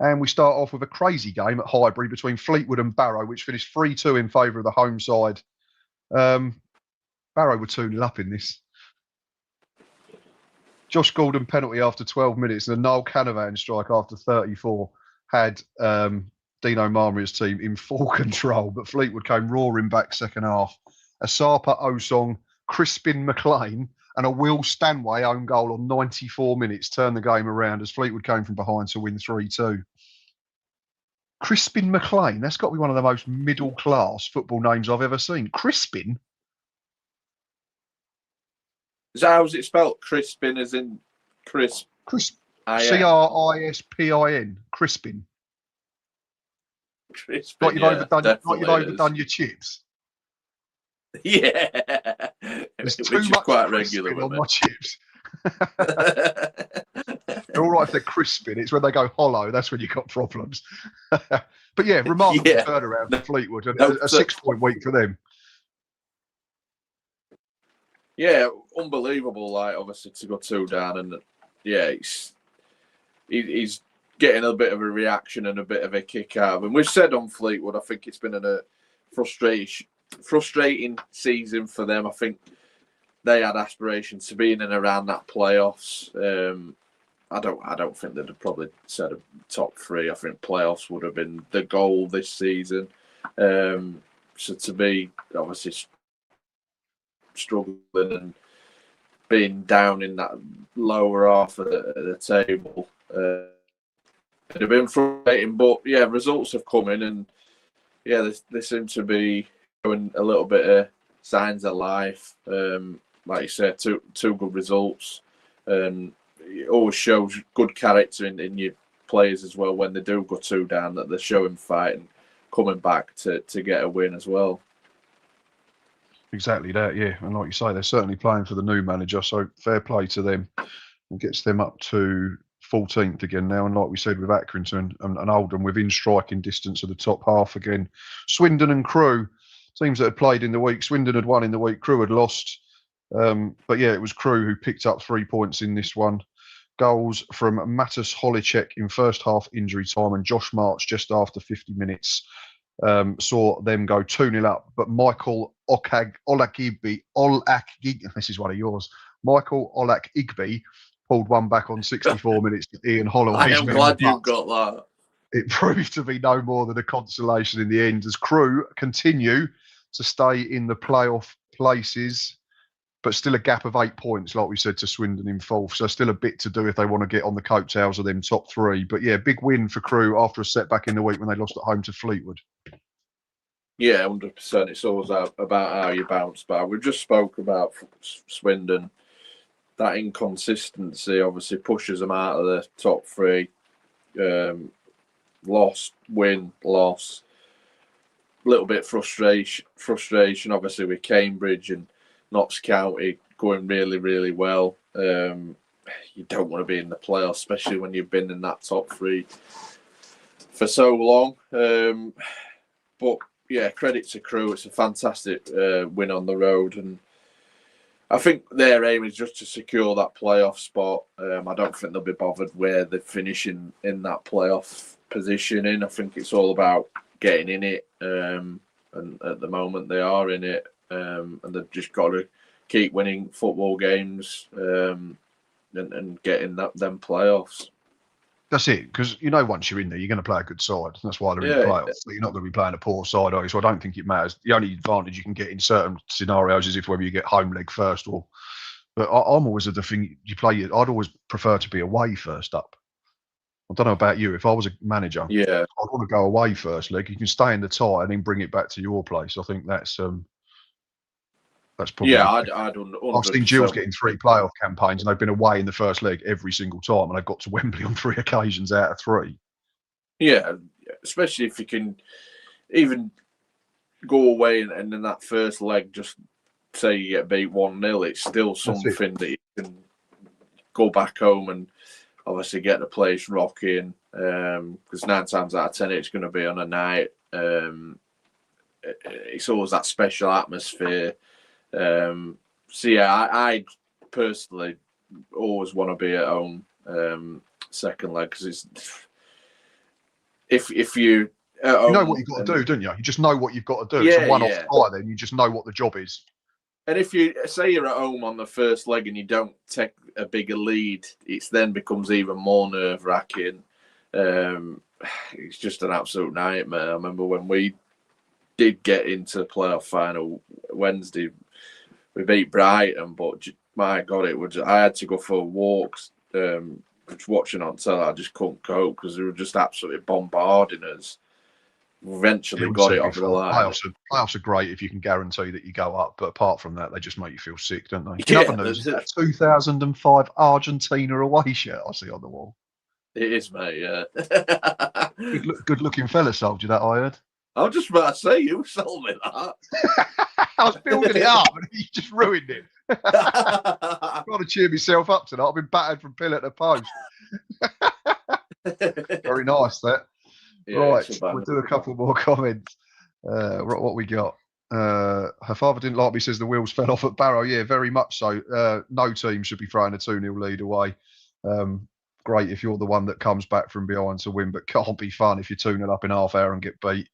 And we start off with a crazy game at Highbury between Fleetwood and Barrow, which finished 3-2 in favour of the home side. Barrow were 2-0 up in this. Josh Gordon penalty after 12 minutes and a Noel Canavan strike after 34 had Dino Marmia's team in full control, but Fleetwood came roaring back second half. Asapa Osong, Crispin McLean and a Will Stanway own goal on 94 minutes turned the game around as Fleetwood came from behind to win 3-2. Crispin McLean, that's got to be one of the most middle-class football names I've ever seen. Crispin? Is that how's it spelled? Crispin as in crisp? Crispin. Crispin. Crispin, you've overdone your chips. Yeah. There's Which too is much quite regular on my chips. They're all right if they're crisping. It's when they go hollow, that's when you've got problems. But yeah, remarkable turnaround for Fleetwood. And a 6-point week for them. Yeah, unbelievable. Like, obviously, to go 2 down. And yeah, he's getting a bit of a reaction and a bit of a kick out of him. We've said on Fleetwood, I think it's been a frustrating season for them. I think they had aspirations to be in and around that playoffs. I don't think they'd have probably said a top 3. I think playoffs would have been the goal this season. So to be obviously struggling and being down in that lower half of the table, it'd have been frustrating. But yeah, results have come in, and yeah, they seem to be showing a little bit of signs of life. Like you said, two good results. It always shows good character in your players as well when they do go 2 down, that they're showing fight and coming back to get a win as well. Exactly that, yeah. And like you say, they're certainly playing for the new manager, so fair play to them. And gets them up to 14th again now. And like we said with Accrington and Oldham within striking distance of the top half again. Swindon and Crewe, teams that had played in the week. Swindon had won in the week, Crewe had lost. But yeah, it was Crewe who picked up 3 points in this one. Goals from Mattis Holicek in first half injury time and Josh March just after 50 minutes saw them go 2-0 up. But Michael Olakigbe, this is one of yours. Michael Olakigbe pulled one back on 64 minutes to Ian Holloway. I am glad you've got that. It proved to be no more than a consolation in the end as Crewe continue to stay in the playoff places, but still a gap of 8 points, like we said, to Swindon in fourth. So still a bit to do if they want to get on the coattails of them top 3. But yeah, big win for Crewe after a setback in the week when they lost at home to Fleetwood. Yeah, 100%. It's always about how you bounce back. We just spoke about Swindon. That inconsistency obviously pushes them out of the top 3. Loss, win, loss. A little bit frustration, obviously, with Cambridge and Notts County going really, really well. You don't want to be in the playoffs, especially when you've been in that top 3 for so long. But yeah, credit to Crewe. It's a fantastic win on the road, and I think their aim is just to secure that playoff spot. I don't think they'll be bothered where they're finishing in that playoff positioning. I think it's all about getting in it, and at the moment they are in it, and they've just got to keep winning football games and getting them playoffs. That's it, because you know once you're in there, you're going to play a good side. That's why they're in the playoffs. So you're not going to be playing a poor side, are you? So I don't think it matters. The only advantage you can get in certain scenarios is if whether you get home leg first or. But I'm always of the thing you play. I'd always prefer to be away first up. I don't know about you. If I was a manager, I'd want to go away first leg. You can stay in the tie and then bring it back to your place. I think that's probably. Yeah, I've seen Gills getting 3 playoff campaigns and they've been away in the first leg every single time, and they've got to Wembley on 3 occasions out of 3. Yeah, especially if you can even go away and in that first leg, just say you get beat 1-0, it's still something that you can go back home and obviously get the place rocking. Because 9 times out of 10, it's going to be on a night. It's always that special atmosphere. So yeah, I personally always want to be at home second leg, because it's if you know what you've got to do, don't you? You just know what you've got to do. It's a one-off tie, then you just know what the job is. And if you say you're at home on the first leg and you don't take a bigger lead, it then becomes even more nerve-wracking. It's just an absolute nightmare. I remember when we did get into the playoff final Wednesday, we beat Brighton, but my God, I had to go for walks. Watching on telly, I just couldn't cope because they were just absolutely bombarding us. Eventually got it over the line. Playoffs are great if you can guarantee that you go up, but apart from that, they just make you feel sick, don't they? In other news, that 2005 Argentina away shirt I see on the wall. It is, mate, yeah. Good looking fella sold you that, I heard. I was just about to say, you sold me that. I was building it up and you just ruined it. I've got to cheer myself up tonight. I've been battered from pillar to post. Very nice, that. Yeah, right, we'll do a couple more comments. What we got? Her father didn't like me, says the wheels fell off at Barrow. Yeah, very much so. No team should be throwing a 2-0 lead away. Great if you're the one that comes back from behind to win, but can't be fun if you're 2-0 up in half hour and get beat.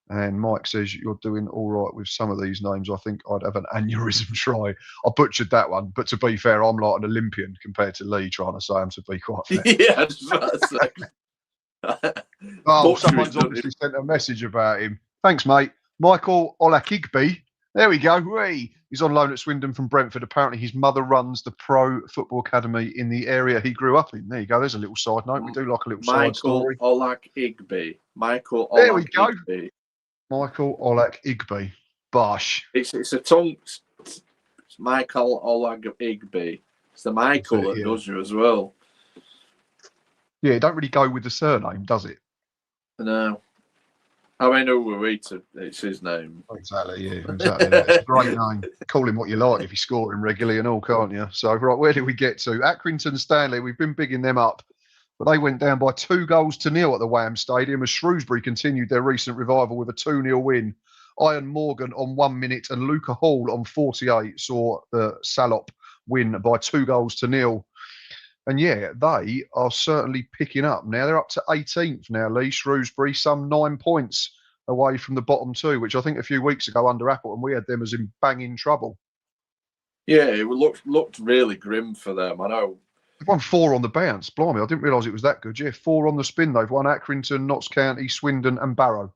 And Mike says, you're doing all right with some of these names. I think I'd have an aneurysm try. I butchered that one. But to be fair, I'm like an Olympian compared to Lee trying to say him, to be quite fair. Yeah, I was about to say. Someone's obviously sent a message about him. Thanks, mate. Michael Olakigbe. There we go. Hey. He's on loan at Swindon from Brentford. Apparently, his mother runs the pro football academy in the area he grew up in. There you go. There's a little side note. We do like a little side story. Michael Olakigbe. There we go. Michael Olakigbe. Bosh. It's a tongue. It's Michael Olakigbe. It's the Michael that does you as well. Yeah, it don't really go with the surname, does it? No. I mean, it's his name. Exactly, yeah, exactly. It's a great name. Call him what you like if you score him regularly and all, can't you? So, right, where did we get to? Accrington Stanley, we've been bigging them up, but they went down by 2-0 at the Wham Stadium as Shrewsbury continued their recent revival with a 2-0 win. Ian Morgan on 1 minute and Luca Hall on 48 saw the Salop win by 2-0. And yeah, they are certainly picking up. Now they're up to 18th now, Lee. Shrewsbury, some 9 points away from the bottom two, which I think a few weeks ago under Appleton, we had them as in banging trouble. Yeah, it looked really grim for them. I know. They've won 4 on the bounce. Blimey, I didn't realise it was that good. Yeah, 4 on the spin. They've won Accrington, Notts County, Swindon and Barrow.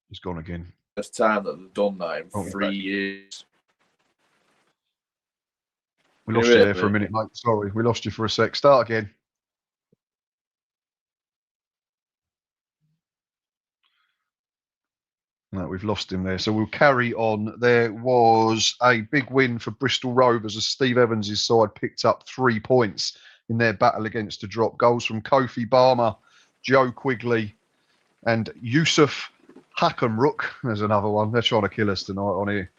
He's gone again. First time that they've done that in 3 years. We lost you there for a minute, mate. Sorry, we lost you for a sec. Start again. No, we've lost him there. So we'll carry on. There was a big win for Bristol Rovers as Steve Evans' side picked up 3 points in their battle against a drop. Goals from Kofi Barmer, Joe Quigley and Yusuf Hakamruk. There's another one. They're trying to kill us tonight on here.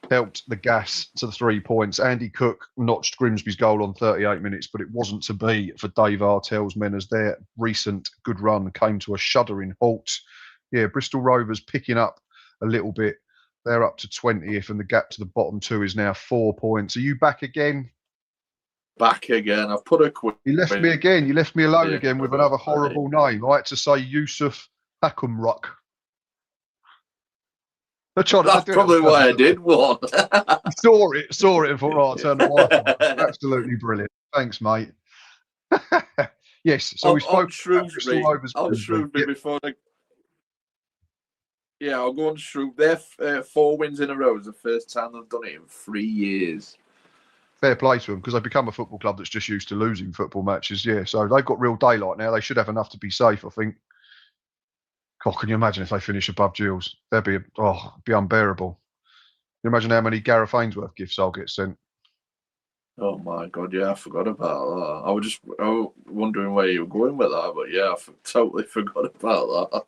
Helped the gas to the 3 points. Andy Cook notched Grimsby's goal on 38 minutes, but it wasn't to be for Dave Artell's men as their recent good run came to a shuddering halt. Yeah, Bristol Rovers picking up a little bit. They're up to 20th, and the gap to the bottom two is now 4 points. Are you back again? Back again. I've put a quick. You left me again. You left me alone again with another horrible name. I had to say Yusuf Hakamruk. That's probably why I did one. saw it and thought, right, I'll turn the mic on. Absolutely brilliant. Thanks, mate. Yes, so we spoke Shrewsbury. I'll Shrewsbury before they... Yeah, I'll go on Shrewsbury. Their 4 wins in a row is the first time they've done it in 3 years. Fair play to them, because they've become a football club that's just used to losing football matches. Yeah, so they've got real daylight now. They should have enough to be safe, I think. God, can you imagine if they finish above Gills? That'd be be unbearable. Can you imagine how many Gareth Ainsworth gifts I'll get sent? Oh my God, yeah, I forgot about that. I was wondering where you were going with that, but yeah, I totally forgot about that.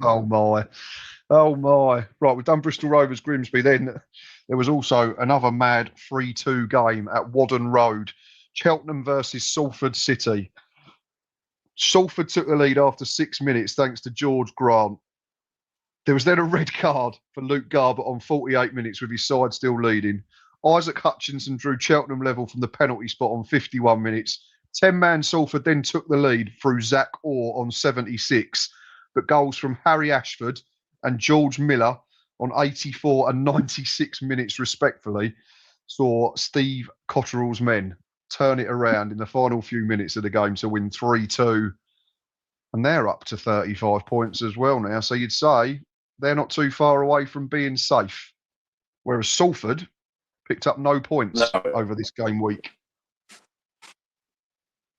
Oh my. Right, we've done Bristol Rovers Grimsby. Then there was also another mad 3-2 game at Wadden Road. Cheltenham versus Salford City. Salford took the lead after 6 minutes thanks to George Grant. There was then a red card for Luke Garbutt on 48 minutes with his side still leading. Isaac Hutchinson drew Cheltenham level from the penalty spot on 51 minutes. 10-man Salford then took the lead through Zach Orr on 76. But goals from Harry Ashford and George Miller on 84 and 96 minutes respectively saw Steve Cotterill's men turn it around in the final few minutes of the game to win 3-2. And they're up to 35 points as well now. So you'd say they're not too far away from being safe. Whereas Salford picked up no points over this game week.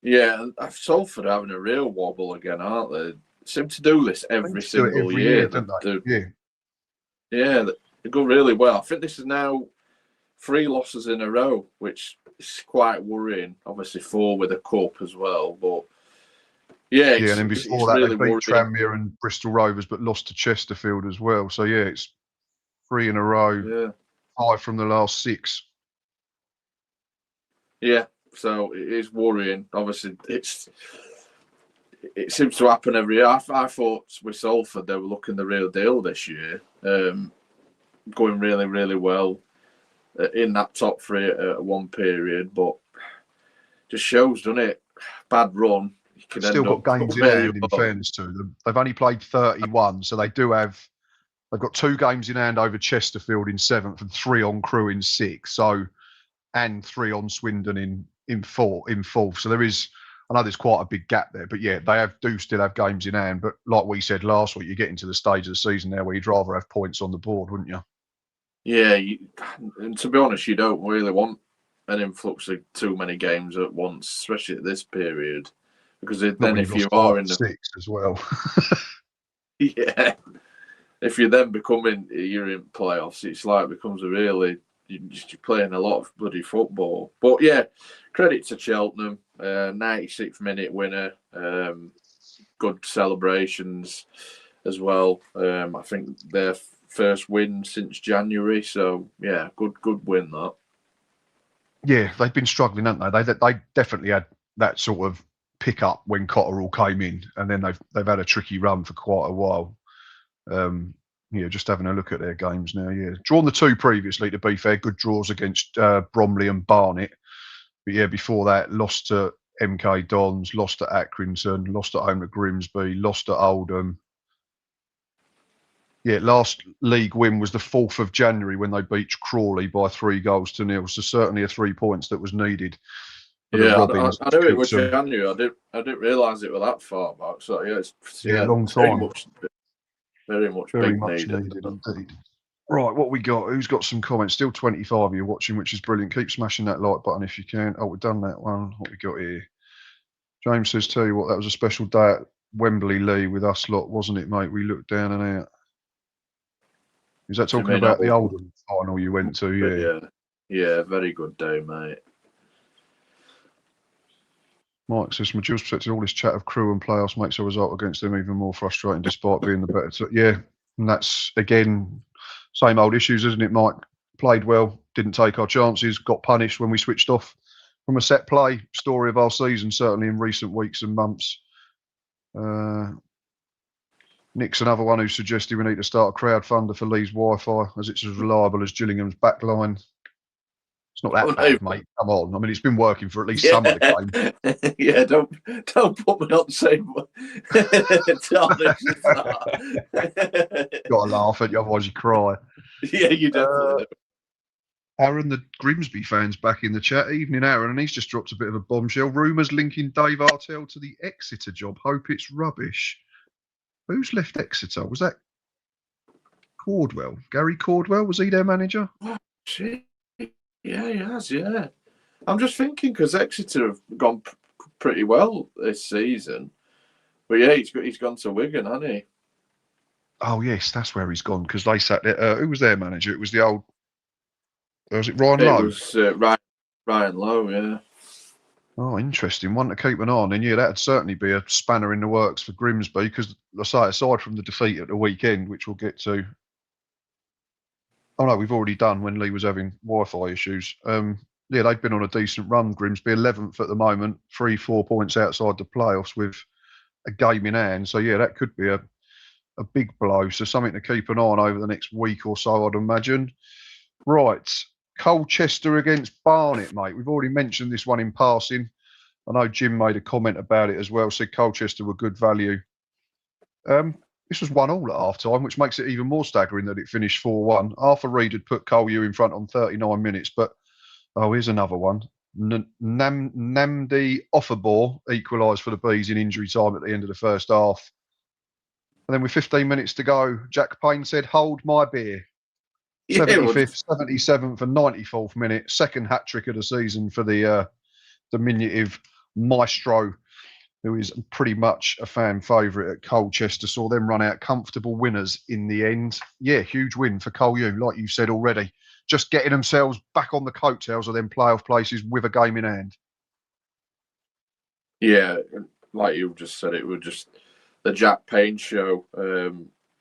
Yeah, Salford are having a real wobble again, aren't they? Seem to do this every single year. Don't they? Yeah, they go really well. I think this is now 3 losses in a row, which is quite worrying. Obviously 4 with a cup as well, but yeah, and then before that really they beat Tranmere and Bristol Rovers, but lost to Chesterfield as well. So yeah, it's 3 in a row. Yeah, 5 from the last 6. Yeah, so it is worrying. Obviously, it seems to happen every year. I thought with Salford they were looking the real deal this year, going really, really well in that top 3 at one period, but just shows, doesn't it? Bad run. Still got games in hand, in fairness to them. They've only played 31, so they do have. They've got 2 games in hand over Chesterfield in 7th and 3 on Crewe in 6th. So, and 3 on Swindon in in fourth. So there is. I know there's quite a big gap there, but yeah, they do still have games in hand. But like we said last week, you're getting to the stage of the season now where you'd rather have points on the board, wouldn't you? Yeah, and to be honest, you don't really want an influx of too many games at once, especially at this period, because then if you are in the 6 as well, yeah, if you're then you're in playoffs, it's like it becomes you're playing a lot of bloody football. But yeah, credit to Cheltenham, 96th minute winner, good celebrations as well. I think their first win since January, so yeah, good win that. Yeah, they've been struggling, haven't they? They definitely had that sort of pick up when Cotterill came in, and then they've had a tricky run for quite a while. Yeah, just having a look at their games now. Yeah, drawn the 2 previously. To be fair, good draws against Bromley and Barnet. But yeah, before that, lost to MK Dons, lost to Accrington, lost at home to Grimsby, lost at Oldham. Yeah, last league win was the 4th of January when they beat Crawley by 3-0. So certainly a 3 points that was needed. Yeah, I knew it was January. I didn't realise it was that far back. So yeah, it's long time. Very much needed indeed. Right, what we got? Who's got some comments? Still 25 of you watching, which is brilliant. Keep smashing that like button if you can. Oh, we've done that one. What we got here? James says, tell you what, that was a special day at Wembley, Lee, with us lot, wasn't it, mate? We looked down and out. Is that talking about the Oldham final you went to? Yeah, very good day, mate. Mike says, from a Jules perspective, all this chat of crew and playoffs makes a result against them even more frustrating, despite being the better. So, yeah, and that's, again, same old issues, isn't it, Mike? Played well, didn't take our chances, got punished when we switched off from a set play. Story of our season, certainly in recent weeks and months. Nick's another one who suggested we need to start a crowdfunder for Lee's Wi-Fi, as it's as reliable as Gillingham's backline. It's not that bad, mate. Come on. I mean, it's been working for at least some of the games. Yeah, don't put me on the same Got to laugh at you, otherwise you cry. Yeah, you definitely do. Aaron, the Grimsby fans back in the chat. Evening, Aaron, and he's just dropped a bit of a bombshell. Rumours linking Dave Artell to the Exeter job. Hope it's rubbish. Who's left Exeter? Was that Cordwell? Gary Cordwell? Was he their manager? Oh, shit. Yeah, he has, yeah. I'm just thinking because Exeter have gone pretty well this season. But yeah, he's gone to Wigan, hasn't he? Oh, yes, that's where he's gone because they sat there. Who was their manager? It was the old... Was it Ryan Lowe? It was Ryan Lowe, yeah. Oh, interesting. One to keep an eye on. And yeah, that'd certainly be a spanner in the works for Grimsby because, I say, aside from the defeat at the weekend, which we'll get to... Oh, no, we've already done when Lee was having Wi-Fi issues. Yeah, they've been on a decent run, Grimsby. 11th at the moment, 3-4 points outside the playoffs with a game in hand. So, yeah, that could be a big blow. So, something to keep an eye on over the next week or so, I'd imagine. Right, Colchester against Barnet, mate. We've already mentioned this one in passing. I know Jim made a comment about it as well, said Colchester were good value. This was 1-1 at half-time, which makes it even more staggering that it finished 4-1. Arthur Reed had put Cole in front on 39 minutes, but, here's another one. Namdi Offerbor equalised for the Bees in injury time at the end of the first half. And then with 15 minutes to go, Jack Payne said, hold my beer. 75th, 77th and 94th minute. Second hat-trick of the season for the diminutive maestro, who is pretty much a fan favourite at Colchester. Saw them run out comfortable winners in the end. Yeah, huge win for Cole-U, like you said already. Just getting themselves back on the coattails of them playoff places with a game in hand. Yeah, like you just said, it was just the Jack Payne show.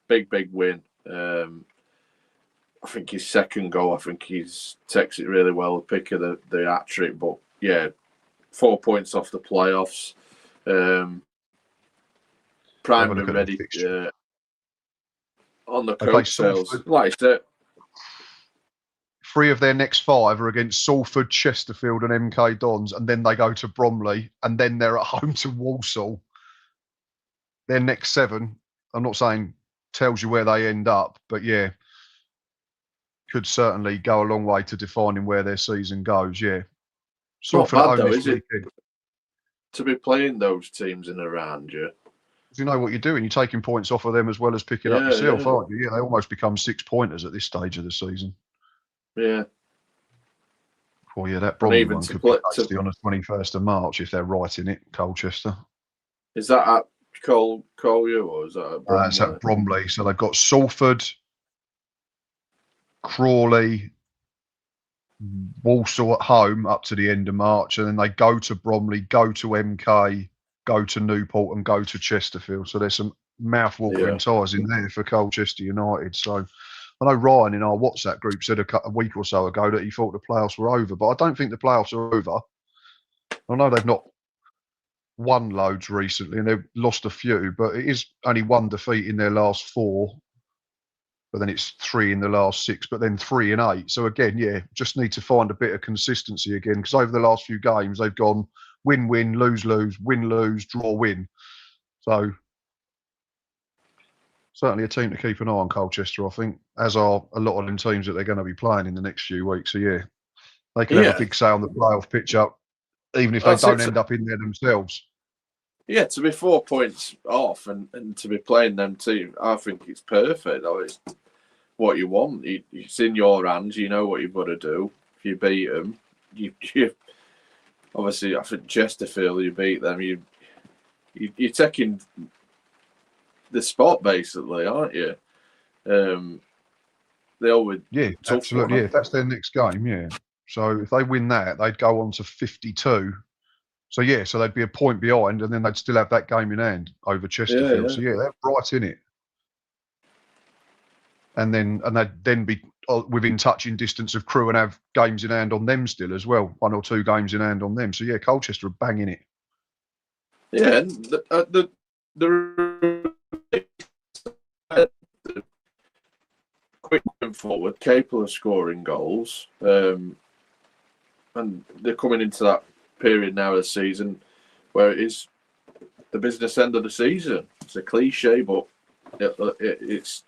Big win. I think his second goal, I think he's takes it really well, the pick of the hat-trick. But yeah, 4 points off the playoffs. Primed and ready on the coattails. Like I said, 3 of their next 5 are against Salford, Chesterfield and MK Dons, and then they go to Bromley, and then they're at home to Walsall. Their next 7, I'm not saying tells you where they end up, but yeah, could certainly go a long way to defining where their season goes, yeah. It's not Salford at bad home though, this is it? weekend. To be playing those teams in around you. You know what you're doing. You're taking points off of them as well as picking up yourself, aren't you? Yeah, they almost become 6-pointers at this stage of the season. Yeah. Well, yeah, that Bromley one could be tasty on the 21st of March if they're right in it, Colchester. Is that at Collier or is that at Bromley? It's at Bromley. So they've got Salford, Crawley, Walsall at home up to the end of March, and then they go to Bromley, go to MK, go to Newport, and go to Chesterfield. So there's some mouth-watering ties in there for Colchester United. So I know Ryan in our WhatsApp group said a week or so ago that he thought the playoffs were over, but I don't think the playoffs are over. I know they've not won loads recently and they've lost a few, but it is only one defeat in their last 4. But then it's 3 in the last 6, but then 3 in 8. So again, yeah, just need to find a bit of consistency again, because over the last few games they've gone win, lose, win, draw, win. So certainly a team to keep an eye on, Colchester, I think, as are a lot of them teams that they're going to be playing in the next few weeks. So yeah, they could have a big say on the playoff pitch up, even if they don't end up in there themselves. Yeah, to be 4 points off and to be playing them team, I think it's perfect. It's what you want. It's in your hands. You know what you've got to do. If you beat them, you obviously, I think Chesterfield, you beat them, you're taking the spot basically, aren't you? They always absolutely. Yeah, if that's their next game, yeah. So if they win that, they'd go on to 52. So yeah, so they'd be a point behind, and then they'd still have that game in hand over Chesterfield. Yeah. So yeah, they're right in it. And they'd then be within touching distance of Crewe and have games in hand on them still as well, 1 or 2 games in hand on them. So yeah, Colchester are banging it. Yeah, and the quick going forward, capable of scoring goals, and they're coming into that period now of the season where it is the business end of the season. It's a cliche, but it's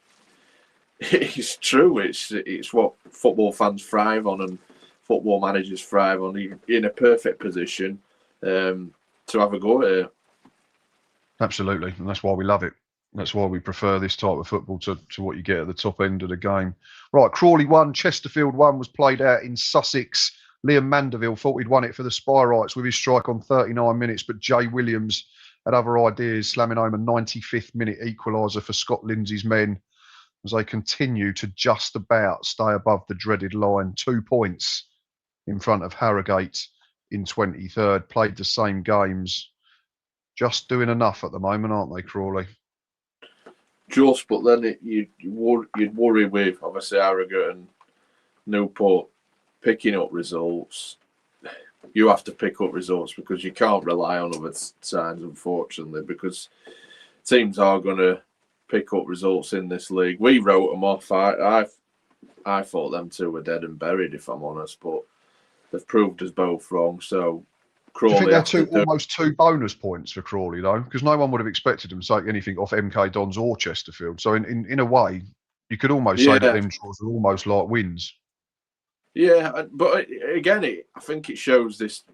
true. It's what football fans thrive on and football managers thrive on. You're in a perfect position to have a go at it. Absolutely, and that's why we love it. That's why we prefer this type of football to what you get at the top end of the game. Right, Crawley 1, Chesterfield 1 was played out in Sussex. Liam Mandeville thought he'd won it for the Spireites with his strike on 39 minutes, but Jay Williams had other ideas, slamming home a 95th minute equaliser for Scott Lindsay's men as they continue to just about stay above the dreaded line. 2 points in front of Harrogate in 23rd. Played the same games. Just doing enough at the moment, aren't they, Crawley? Just, but then you'd worry with, obviously, Harrogate and Newport picking up results. You have to pick up results because you can't rely on other sides, unfortunately, because teams are going to pick up results in this league. We wrote them off. I thought them 2 were dead and buried, if I'm honest, but they've proved us both wrong. So Crawley, do you think they're almost 2 bonus points for Crawley, though? Because no one would have expected them to take anything off MK Dons or Chesterfield. So in a way, you could almost say that them draws are almost like wins. Yeah, but again, I think it shows this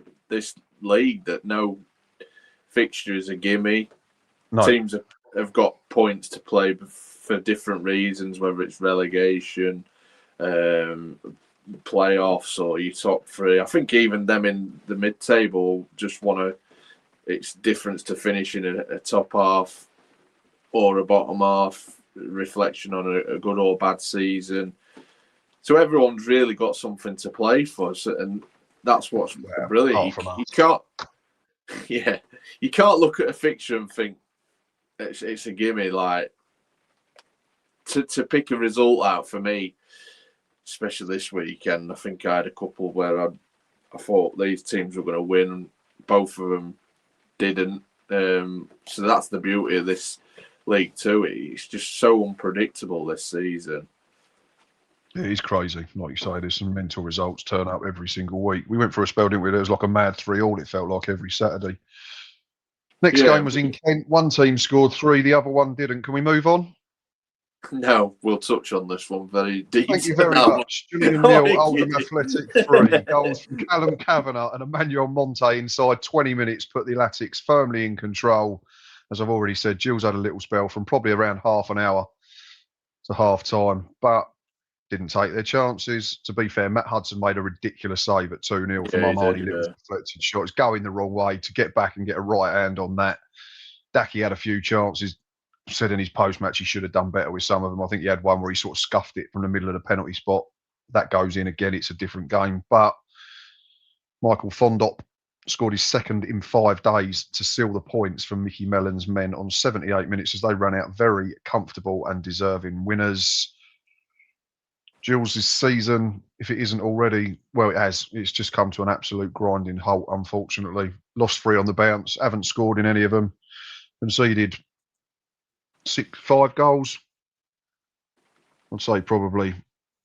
league that no fixture is a gimme. No. Teams have got points to play for different reasons, whether it's relegation, playoffs, or your top 3. I think even them in the mid-table just want to. It's difference to finishing a top half or a bottom half, reflection on a good or bad season. So everyone's really got something to play for, and that's what's brilliant. You can't look at a fixture and think it's a gimme. Like to pick a result out for me, especially this weekend. I think I had a couple where I thought these teams were going to win. Both of them didn't. So that's the beauty of this league too. It's just so unpredictable this season. It is crazy. Like you say, there's some mental results turn up every single week. We went for a spell, didn't we? There was like a mad 3-all, it felt like, every Saturday. Next game was in Kent. One team scored 3, the other one didn't. Can we move on? No, we'll touch on this one very deep. Thank you very much. Julian Neal, Oldham Athletic 3. Goals from Callum Kavanagh and Emmanuel Monte inside 20 minutes put the Athletics firmly in control. As I've already said, Gilles had a little spell from probably around half an hour to half time, but didn't take their chances. To be fair, Matt Hudson made a ridiculous save at 2-0 from Armani Little's deflected shot. It's going the wrong way. To get back and get a right hand on that. Daki had a few chances. Said in his post-match he should have done better with some of them. I think he had one where he sort of scuffed it from the middle of the penalty spot. That goes in again. It's a different game. But Michael Fondop scored his second in 5 days to seal the points from Mickey Mellon's men on 78 minutes as they ran out very comfortable and deserving winners. Gilles' season, if it isn't already, well, it has. It's just come to an absolute grinding halt, unfortunately. Lost 3 on the bounce, haven't scored in any of them. Conceded 5 goals. I'd say probably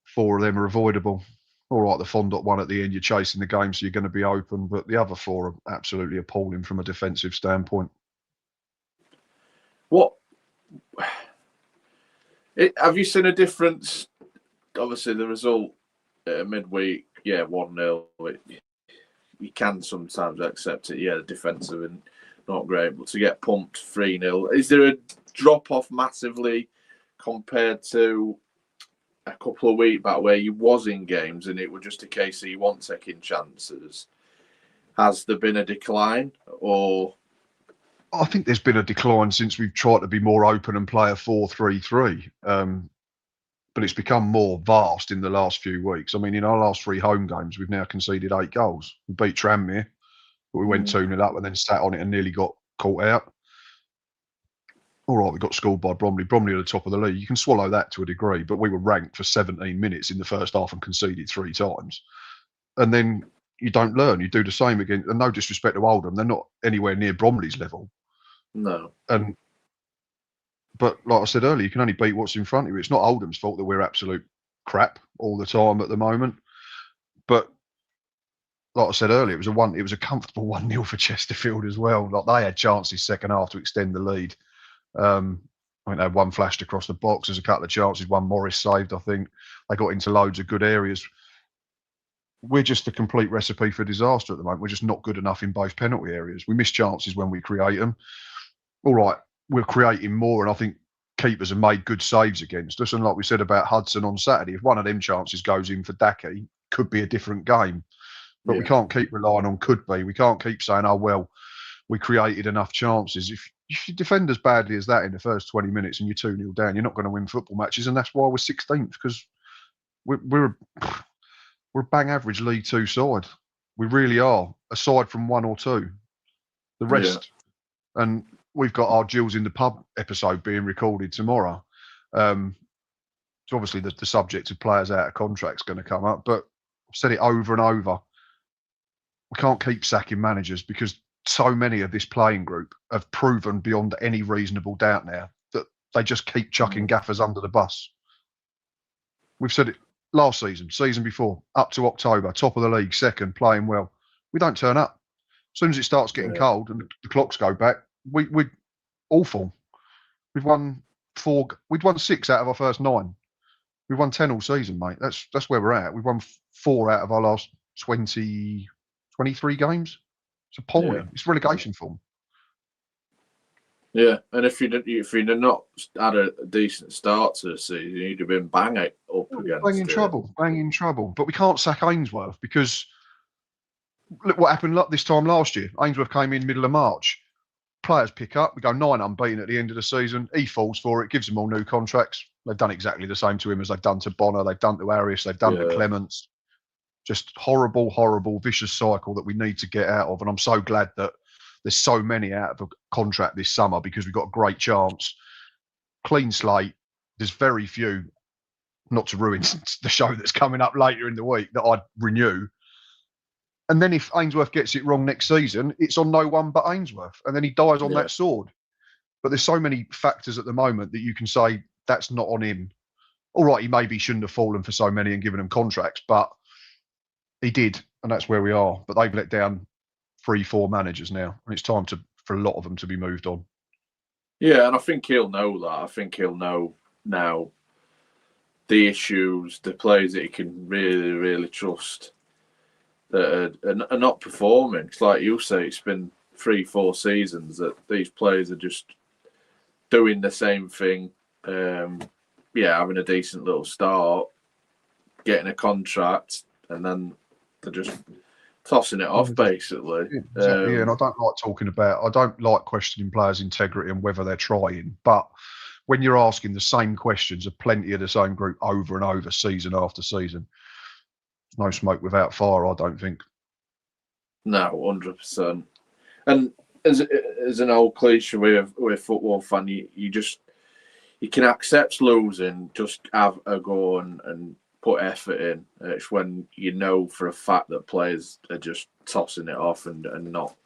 4 of them are avoidable. All right, the Fondop one at the end, you're chasing the game, so you're going to be open. But the other 4 are absolutely appalling from a defensive standpoint. Have you seen a difference? Obviously, the result midweek, 1-0. You can sometimes accept it. Yeah, the defensive and not great, but to get pumped 3-0, is there a drop off massively compared to a couple of weeks back where you was in games and it was just a case of you weren't taking chances? Has there been a decline, or? I think there's been a decline since we've tried to be more open and play a 4-3-3. But it's become more vast in the last few weeks. I mean, in our last 3 home games, we've now conceded 8 goals. We beat Tranmere, but we went 2-0 up and then sat on it and nearly got caught out. All right, we got scored by Bromley. Bromley at the top of the league. You can swallow that to a degree, but we were ranked for 17 minutes in the first half and conceded 3 times. And then you don't learn. You do the same again. And no disrespect to Oldham, they're not anywhere near Bromley's level. No. But like I said earlier, you can only beat what's in front of you. It's not Oldham's fault that we're absolute crap all the time at the moment. But like I said earlier, it was a comfortable 1-0 for Chesterfield as well. Like they had chances second half to extend the lead. I think they had one flashed across the box. There's a couple of chances. One Morris saved, I think. They got into loads of good areas. We're just a complete recipe for disaster at the moment. We're just not good enough in both penalty areas. We miss chances when we create them. All right, we're creating more, and I think keepers have made good saves against us. And like we said about Hudson on Saturday, if one of them chances goes in for Daki, could be a different game. But we can't keep relying on could be. We can't keep saying, oh, well, we created enough chances. If you defend as badly as that in the first 20 minutes and you're 2-0 down, you're not going to win football matches. And that's why we're 16th, because we're a bang average League Two side. We really are, aside from 1 or 2. The rest. Yeah. And we've got our Gilles in the Pub episode being recorded tomorrow. So obviously the subject of players out of contract is going to come up. But I've said it over and over. We can't keep sacking managers because so many of this playing group have proven beyond any reasonable doubt now that they just keep chucking gaffers under the bus. We've said it last season, season before, up to October, top of the league, second, playing well. We don't turn up. As soon as it starts getting cold and the clocks go back, we're awful. We'd won 6 out of our first 9. We've won 10 all season, mate. That's where we're at. We've won 4 out of our last 23 games. It's appalling. Yeah. It's relegation form. Yeah, and if you'd not had a decent start to the season, you'd have been banging up against. Bang in trouble. But we can't sack Ainsworth because look what happened this time last year. Ainsworth came in middle of March. Players pick up. We go 9 unbeaten at the end of the season. He falls for it, gives them all new contracts. They've done exactly the same to him as they've done to Bonner. They've done to Arias. They've done to Clements. Just horrible, horrible, vicious cycle that we need to get out of. And I'm so glad that there's so many out of a contract this summer because we've got a great chance. Clean slate. There's very few, not to ruin the show that's coming up later in the week, that I'd renew. And then if Ainsworth gets it wrong next season, it's on no one but Ainsworth. And then he dies on that sword. But there's so many factors at the moment that you can say that's not on him. All right, he maybe shouldn't have fallen for so many and given them contracts, but he did, and that's where we are. But they've let down 3-4 managers now, and it's time for a lot of them to be moved on. Yeah, and I think he'll know that. I think he'll know now the issues, the players that you can really, really trust that are not performing. It's like you say, it's been 3-4 seasons that these players are just doing the same thing. Having a decent little start, getting a contract, and then they're just tossing it off, basically. Exactly, and I don't like questioning players' integrity and whether they're trying, but when you're asking the same questions of plenty of the same group over and over, season after season, no smoke without fire, I don't think. No, 100%. And as an old cliche with a football fan, you can accept losing, just have a go and put effort in. It's when you know for a fact that players are just tossing it off and not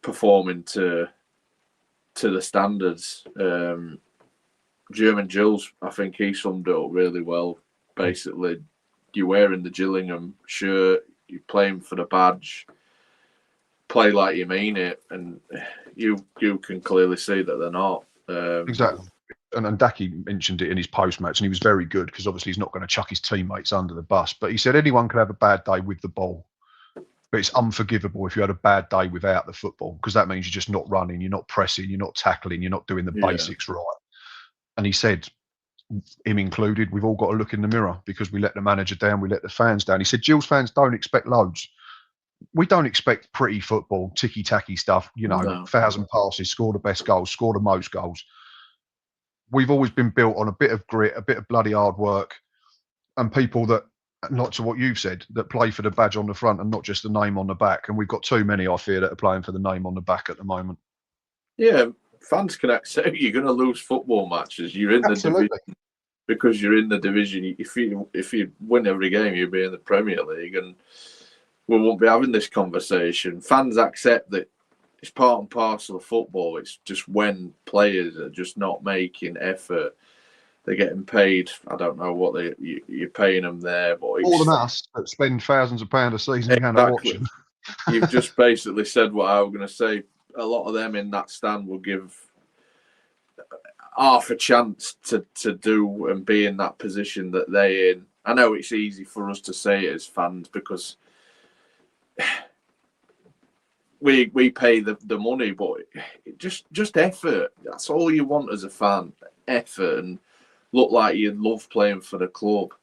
performing to the standards. German Jules, I think he summed it up really well. Basically, you're wearing the Gillingham shirt, you're playing for the badge, play like you mean it, and you can clearly see that they're not. Exactly. And Daki mentioned it in his post-match, and he was very good because obviously he's not going to chuck his teammates under the bus. But he said anyone can have a bad day with the ball, but it's unforgivable if you had a bad day without the football, because that means you're just not running, you're not pressing, you're not tackling, you're not doing the basics right. And he said, him included, we've all got to look in the mirror because we let the manager down, we let the fans down. He said, Gills fans don't expect loads. We don't expect pretty football, ticky-tacky stuff, 1,000 passes, score the best goals, score the most goals. We've always been built on a bit of grit, a bit of bloody hard work, and people that, not to what you've said, that play for the badge on the front and not just the name on the back. And we've got too many, I fear, that are playing for the name on the back at the moment. Yeah, fans can accept you're going to lose football matches. You're in the division because you're in the division. If you win every game, you'll be in the Premier League, and we won't be having this conversation. Fans accept that it's part and parcel of football. It's just when players are just not making effort, they're getting paid. I don't know what you're paying them there, but more than us that spend thousands of pounds a season going to watch them. You've just basically said what I was going to say. A lot of them in that stand will give half a chance to do and be in that position that they're in. I know it's easy for us to say it as fans because we pay the money, but just effort. That's all you want as a fan. Effort and look like you love playing for the club.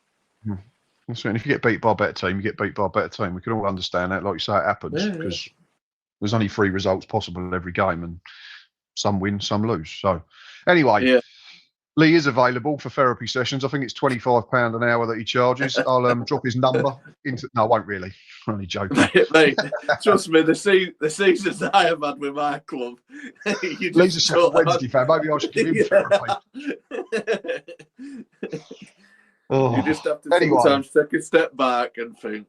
That's right. And if you get beat by a better team, you get beat by a better team. We can all understand that. Like you say, it happens because there's only 3 results possible in every game, and some win, some lose. So anyway, Lee is available for therapy sessions. I think it's £25 an hour that he charges. I'll drop his number into. No, I won't really. I'm only joking. Mate, trust me, the seasons that I have had with my club. Lee's a Sheffield Wednesday fan. Maybe I should give him therapy. You just have to sometimes take a step back and think,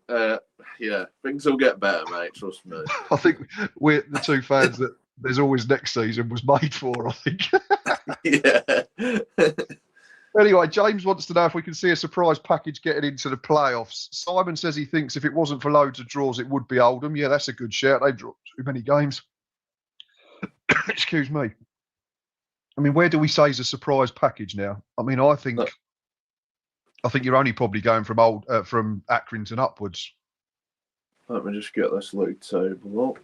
things will get better, mate. Trust me. I think we're the 2 fans that there's always next season was made for, I think. Anyway, James wants to know if we can see a surprise package getting into the playoffs. Simon says he thinks if it wasn't for loads of draws, it would be Oldham. Yeah, that's a good shout. They've dropped too many games. Excuse me. I mean, where do we say is a surprise package now? I mean, I think you're only probably going from Accrington upwards. Let me just get this league table up.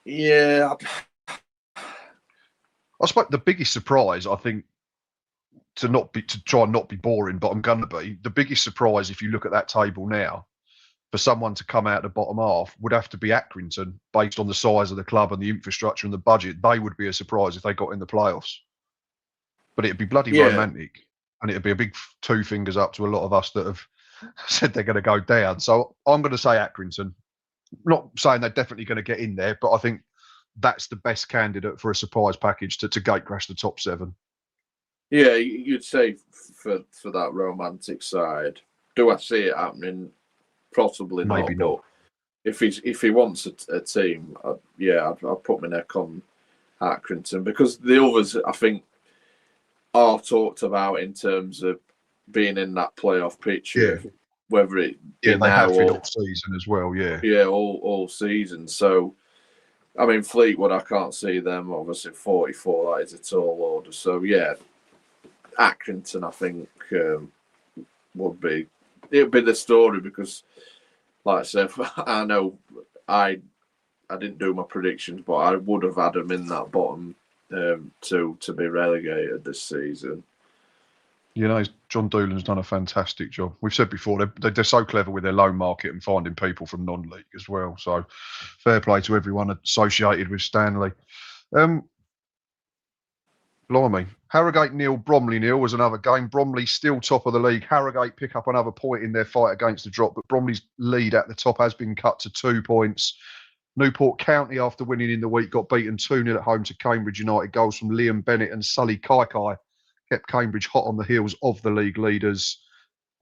Yeah. I suppose the biggest surprise, I think, to try and not be boring, but I'm going to be, the biggest surprise if you look at that table now, for someone to come out the bottom half would have to be Accrington, based on the size of the club and the infrastructure and the budget. They would be a surprise if they got in the playoffs. But it'd be bloody romantic, and it'd be a big 2 fingers up to a lot of us that have said they're going to go down. So I'm going to say Accrington. Not saying they're definitely going to get in there, but I think that's the best candidate for a surprise package to gate crash the top 7. Yeah, you'd say for that romantic side. Do I see it happening? Possibly not. Maybe not. If he wants a team, I'd put my neck on Accrington, because the others, I think, are talked about in terms of being in that playoff picture. whether it Yeah, be they now have been or all season as well. Yeah, all season. So, I mean, Fleetwood, I can't see them. Obviously, 44, that is a tall order. So, yeah, Accrington, I think, would be it'd be the story because, like I said, I know I didn't do my predictions, but I would have had them in that bottom to be relegated this season. you know, John Doolan's done a fantastic job. We've said before they're so clever with their loan market and finding people from non-league as well. So, fair play to everyone associated with Stanley. Blimey. Harrogate 0, Bromley 0 was another game. Bromley still top of the league. Harrogate pick up another point in their fight against the drop, but Bromley's lead at the top has been cut to 2 points. Newport County, after winning in the week, got beaten 2-0 at home to Cambridge United. Goals from Liam Bennett and Sully Kaikai kept Cambridge hot on the heels of the league leaders.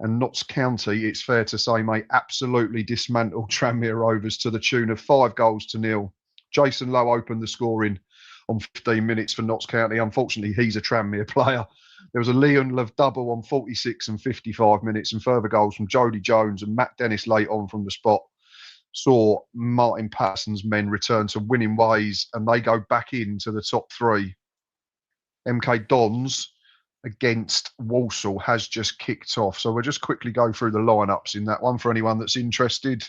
And Notts County, it's fair to say, mate, absolutely dismantled Tranmere Rovers to the tune of 5-0. Jason Lowe opened the scoring on 15 minutes for Notts County. Unfortunately, he's a Tranmere player. There was a Leon Love double on 46 and 55 minutes, and further goals from Jody Jones and Matt Dennis late on from the spot saw Martin Patterson's men return to winning ways, and they go back into the top 3. MK Dons against Walsall has just kicked off. So we'll just quickly go through the lineups in that one for anyone that's interested.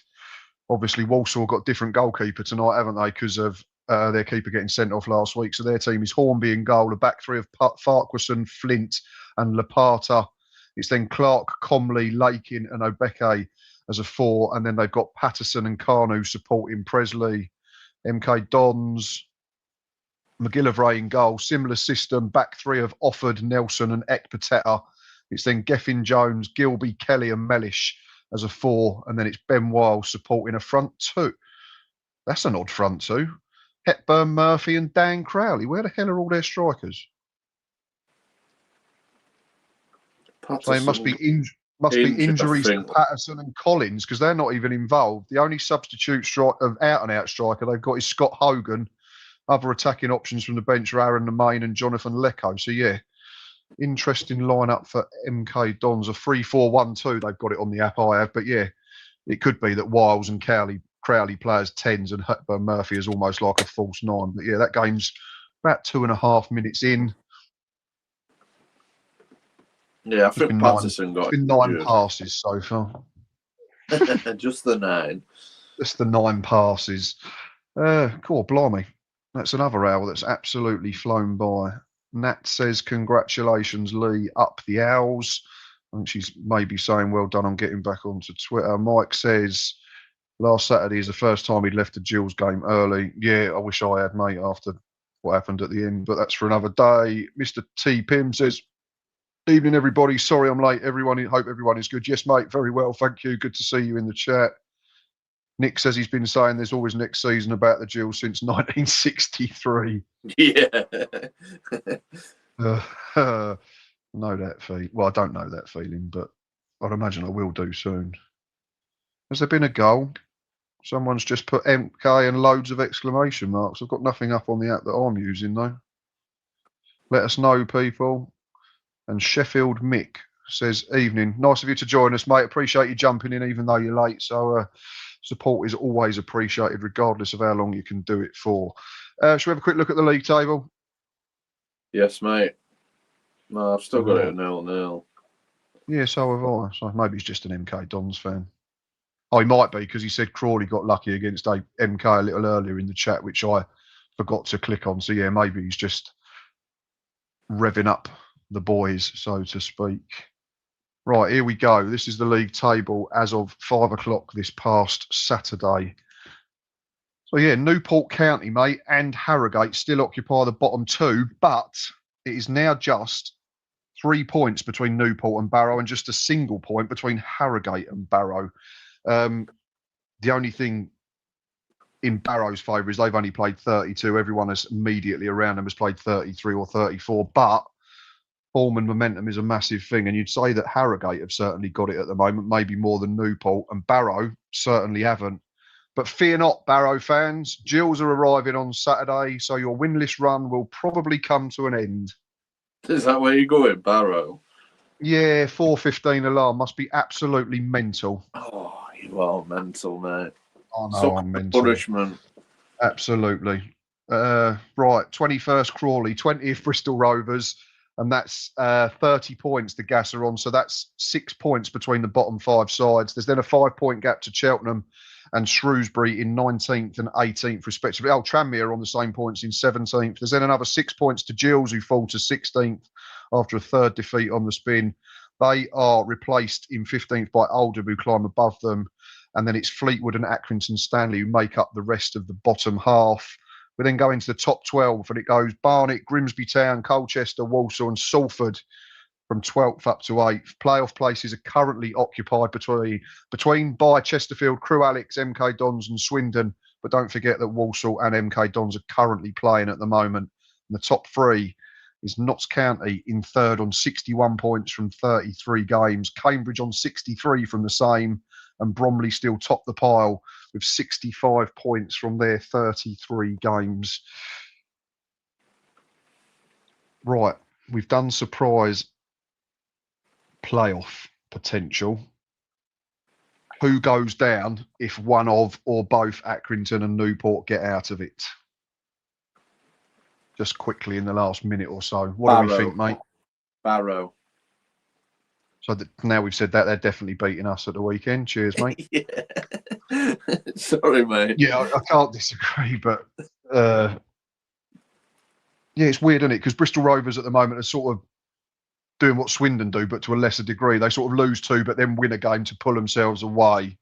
Obviously, Walsall got different goalkeeper tonight, haven't they, because of their keeper getting sent off last week. So their team is Hornby in goal, a back 3 of Farquharson, Flint and Lapata. It's then Clark, Comley, Lakin and Obeke as a 4. And then they've got Patterson and Carnu supporting Presley. MK Dons, McGillivray in goal, similar system, back 3 of Offord, Nelson and Ekpateta. It's then Geffin Jones, Gilby, Kelly and Mellish as a 4. And then it's Ben Weil supporting a front 2. That's an odd front 2. Hepburn, Murphy and Dan Crowley. Where the hell are all their strikers? So they must be injuries to Patterson and Collins because they're not even involved. The only substitute out-and-out striker they've got is Scott Hogan. Other attacking options from the bench are Aaron Nemain and Jonathan Lecco. So, yeah, interesting lineup for MK Dons. A 3-4-1-2. They've got it on the app I have. But, yeah, it could be that Wiles and Crowley players 10s and Hepburn Murphy is almost like a false 9. But, yeah, that game's about 2.5 minutes in. Yeah, I think Patterson got 9 passes so far. Just the 9. Just the 9 passes. Cool, blimey. That's another hour that's absolutely flown by. Nat says, congratulations, Lee, up the Owls. I think she's maybe saying well done on getting back onto Twitter. Mike says, last Saturday is the first time he'd left the Gills game early. Yeah, I wish I had, mate, after what happened at the end, but that's for another day. Mr. T. Pym says, evening, everybody. Sorry I'm late. Hope everyone is good. Yes, mate, very well. Thank you. Good to see you in the chat. Nick says he's been saying there's always next season about the Gills since 1963. Yeah. Know that feeling. Well, I don't know that feeling, but I'd imagine I will do soon. Has there been a goal? Someone's just put MK and loads of exclamation marks. I've got nothing up on the app that I'm using, though. Let us know, people. And Sheffield Mick says, evening. Nice of you to join us, mate. Appreciate you jumping in, even though you're late. So support is always appreciated, regardless of how long you can do it for. Shall we have a quick look at the league table? Yes, mate. No, I've still got it at 0-0. Yeah, so have I. So maybe he's just an MK Dons fan. Oh, he might be, because he said Crawley got lucky against MK a little earlier in the chat, which I forgot to click on. So, yeah, maybe he's just revving up the boys, so to speak. Right, here we go. This is the league table as of 5 o'clock this past Saturday. So, yeah, Newport County, mate, and Harrogate still occupy the bottom 2, but it is now just 3 points between Newport and Barrow and just a single point between Harrogate and Barrow. The only thing in Barrow's favour is they've only played 32. Everyone else immediately around them has played 33 or 34, but form and momentum is a massive thing, and you'd say that Harrogate have certainly got it at the moment, maybe more than Newport, and Barrow certainly haven't. But fear not, Barrow fans. Gills are arriving on Saturday, so your winless run will probably come to an end. Is that where you're going, Barrow? Yeah, 4:15 alarm must be absolutely mental. Oh, you are mental, mate. I know Such I'm a mental. punishment. Absolutely. Right, 21st Crawley, 20th Bristol Rovers, and that's 30 points the Gas are on. So that's 6 points between the bottom 5 sides. There's then a 5-point gap to Cheltenham and Shrewsbury in 19th and 18th, respectively. Oh, Tranmere are on the same points in 17th. There's then another 6 points to Gills, who fall to 16th after a third defeat on the spin. They are replaced in 15th by Oldham, who climb above them. And then it's Fleetwood and Accrington Stanley who make up the rest of the bottom half. We then go into the top 12, and it goes Barnet, Grimsby Town, Colchester, Walsall, and Salford from 12th up to 8th. Playoff places are currently occupied between by Chesterfield, Crewe Alex, MK Dons, and Swindon. But don't forget that Walsall and MK Dons are currently playing at the moment. And the top 3 is Notts County in third on 61 points from 33 games. Cambridge on 63 from the same. And Bromley still top the pile with 65 points from their 33 games. Right, we've done surprise playoff potential. Who goes down if one of or both Accrington and Newport get out of it? Just quickly in the last minute or so. What do we think, mate? Barrow. So now we've said that, they're definitely beating us at the weekend. Cheers, mate. Yeah. Sorry, mate. Yeah, I can't disagree, but yeah, it's weird, isn't it? Because Bristol Rovers at the moment are sort of doing what Swindon do, but to a lesser degree. They sort of lose 2, but then win a game to pull themselves away.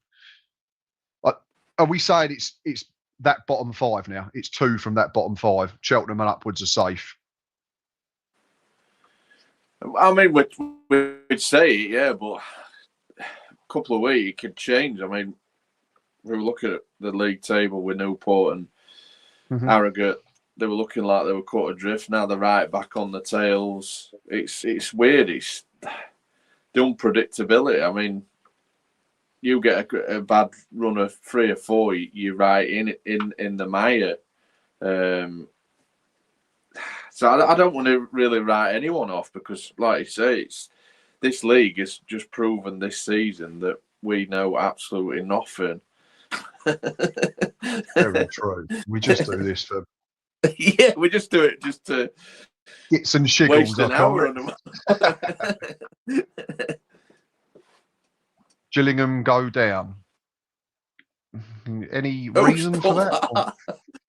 Are we saying it's that bottom 5 now? It's 2 from that bottom 5. Cheltenham and upwards are safe. I mean, we'd say it, yeah, but a couple of weeks it could change. I mean, we were looking at the league table with Newport and Harrogate. They were looking like they were caught adrift. Now they're right back on the tails. It's weird. It's the unpredictability. I mean, you get a bad run of 3 or 4, you're right in the mire. So I don't want to really write anyone off because, like you say, this league has just proven this season that we know absolutely nothing. Very true. We just do this for... Yeah, we just do it just to get some shiggles. Waste an hour on them. Gillingham go down. Any reason for that?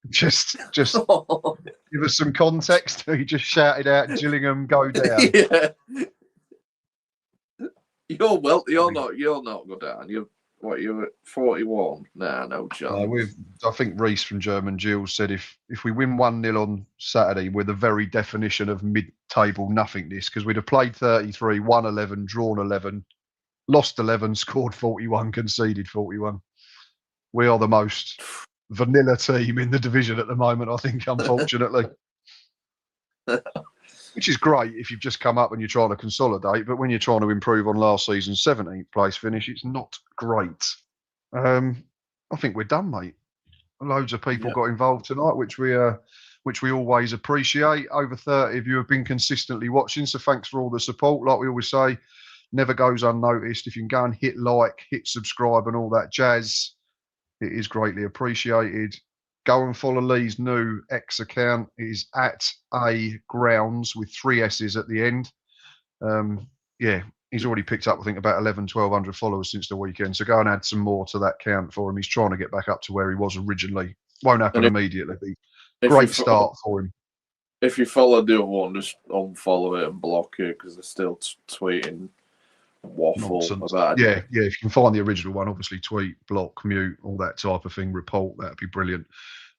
Just give us some context. You just shouted out Gillingham go down. Yeah. You're not go down. You're at 41? Nah, no chance. I think Reese from German Gills said if we win 1-0 on Saturday, we're the very definition of mid-table nothingness, because we'd have played 33, won 11, drawn 11, lost 11, scored 41, conceded 41. We are the most vanilla team in the division at the moment, I think, unfortunately. Which is great if you've just come up and you're trying to consolidate, but when you're trying to improve on last season's 17th place finish, it's not great. I think we're done, mate. Loads of people got involved tonight, which we always appreciate. Over 30 of you have been consistently watching, so thanks for all the support. Like we always say, never goes unnoticed. If you can go and hit like, hit subscribe and all that jazz, it is greatly appreciated. Go and follow Lee's new X account. It is at A Grounds with 3 S's at the end. Yeah, he's already picked up, I think, about 1,100 followers since the weekend. So go and add some more to that count for him. He's trying to get back up to where he was originally. Won't happen immediately. Great start for him. If you follow the other one, just unfollow it and block it because they're still tweeting waffle about it. Yeah. If you can find the original one, obviously tweet, block, mute, all that type of thing, report, that'd be brilliant.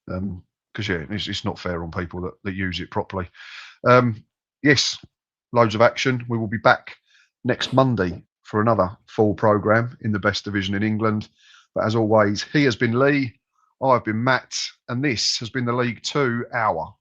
Because it's not fair on people that use it properly. Yes, loads of action. We will be back next Monday for another full programme in the best division in England. But as always, he has been Lee, I've been Matt, and this has been the League 2 Hour.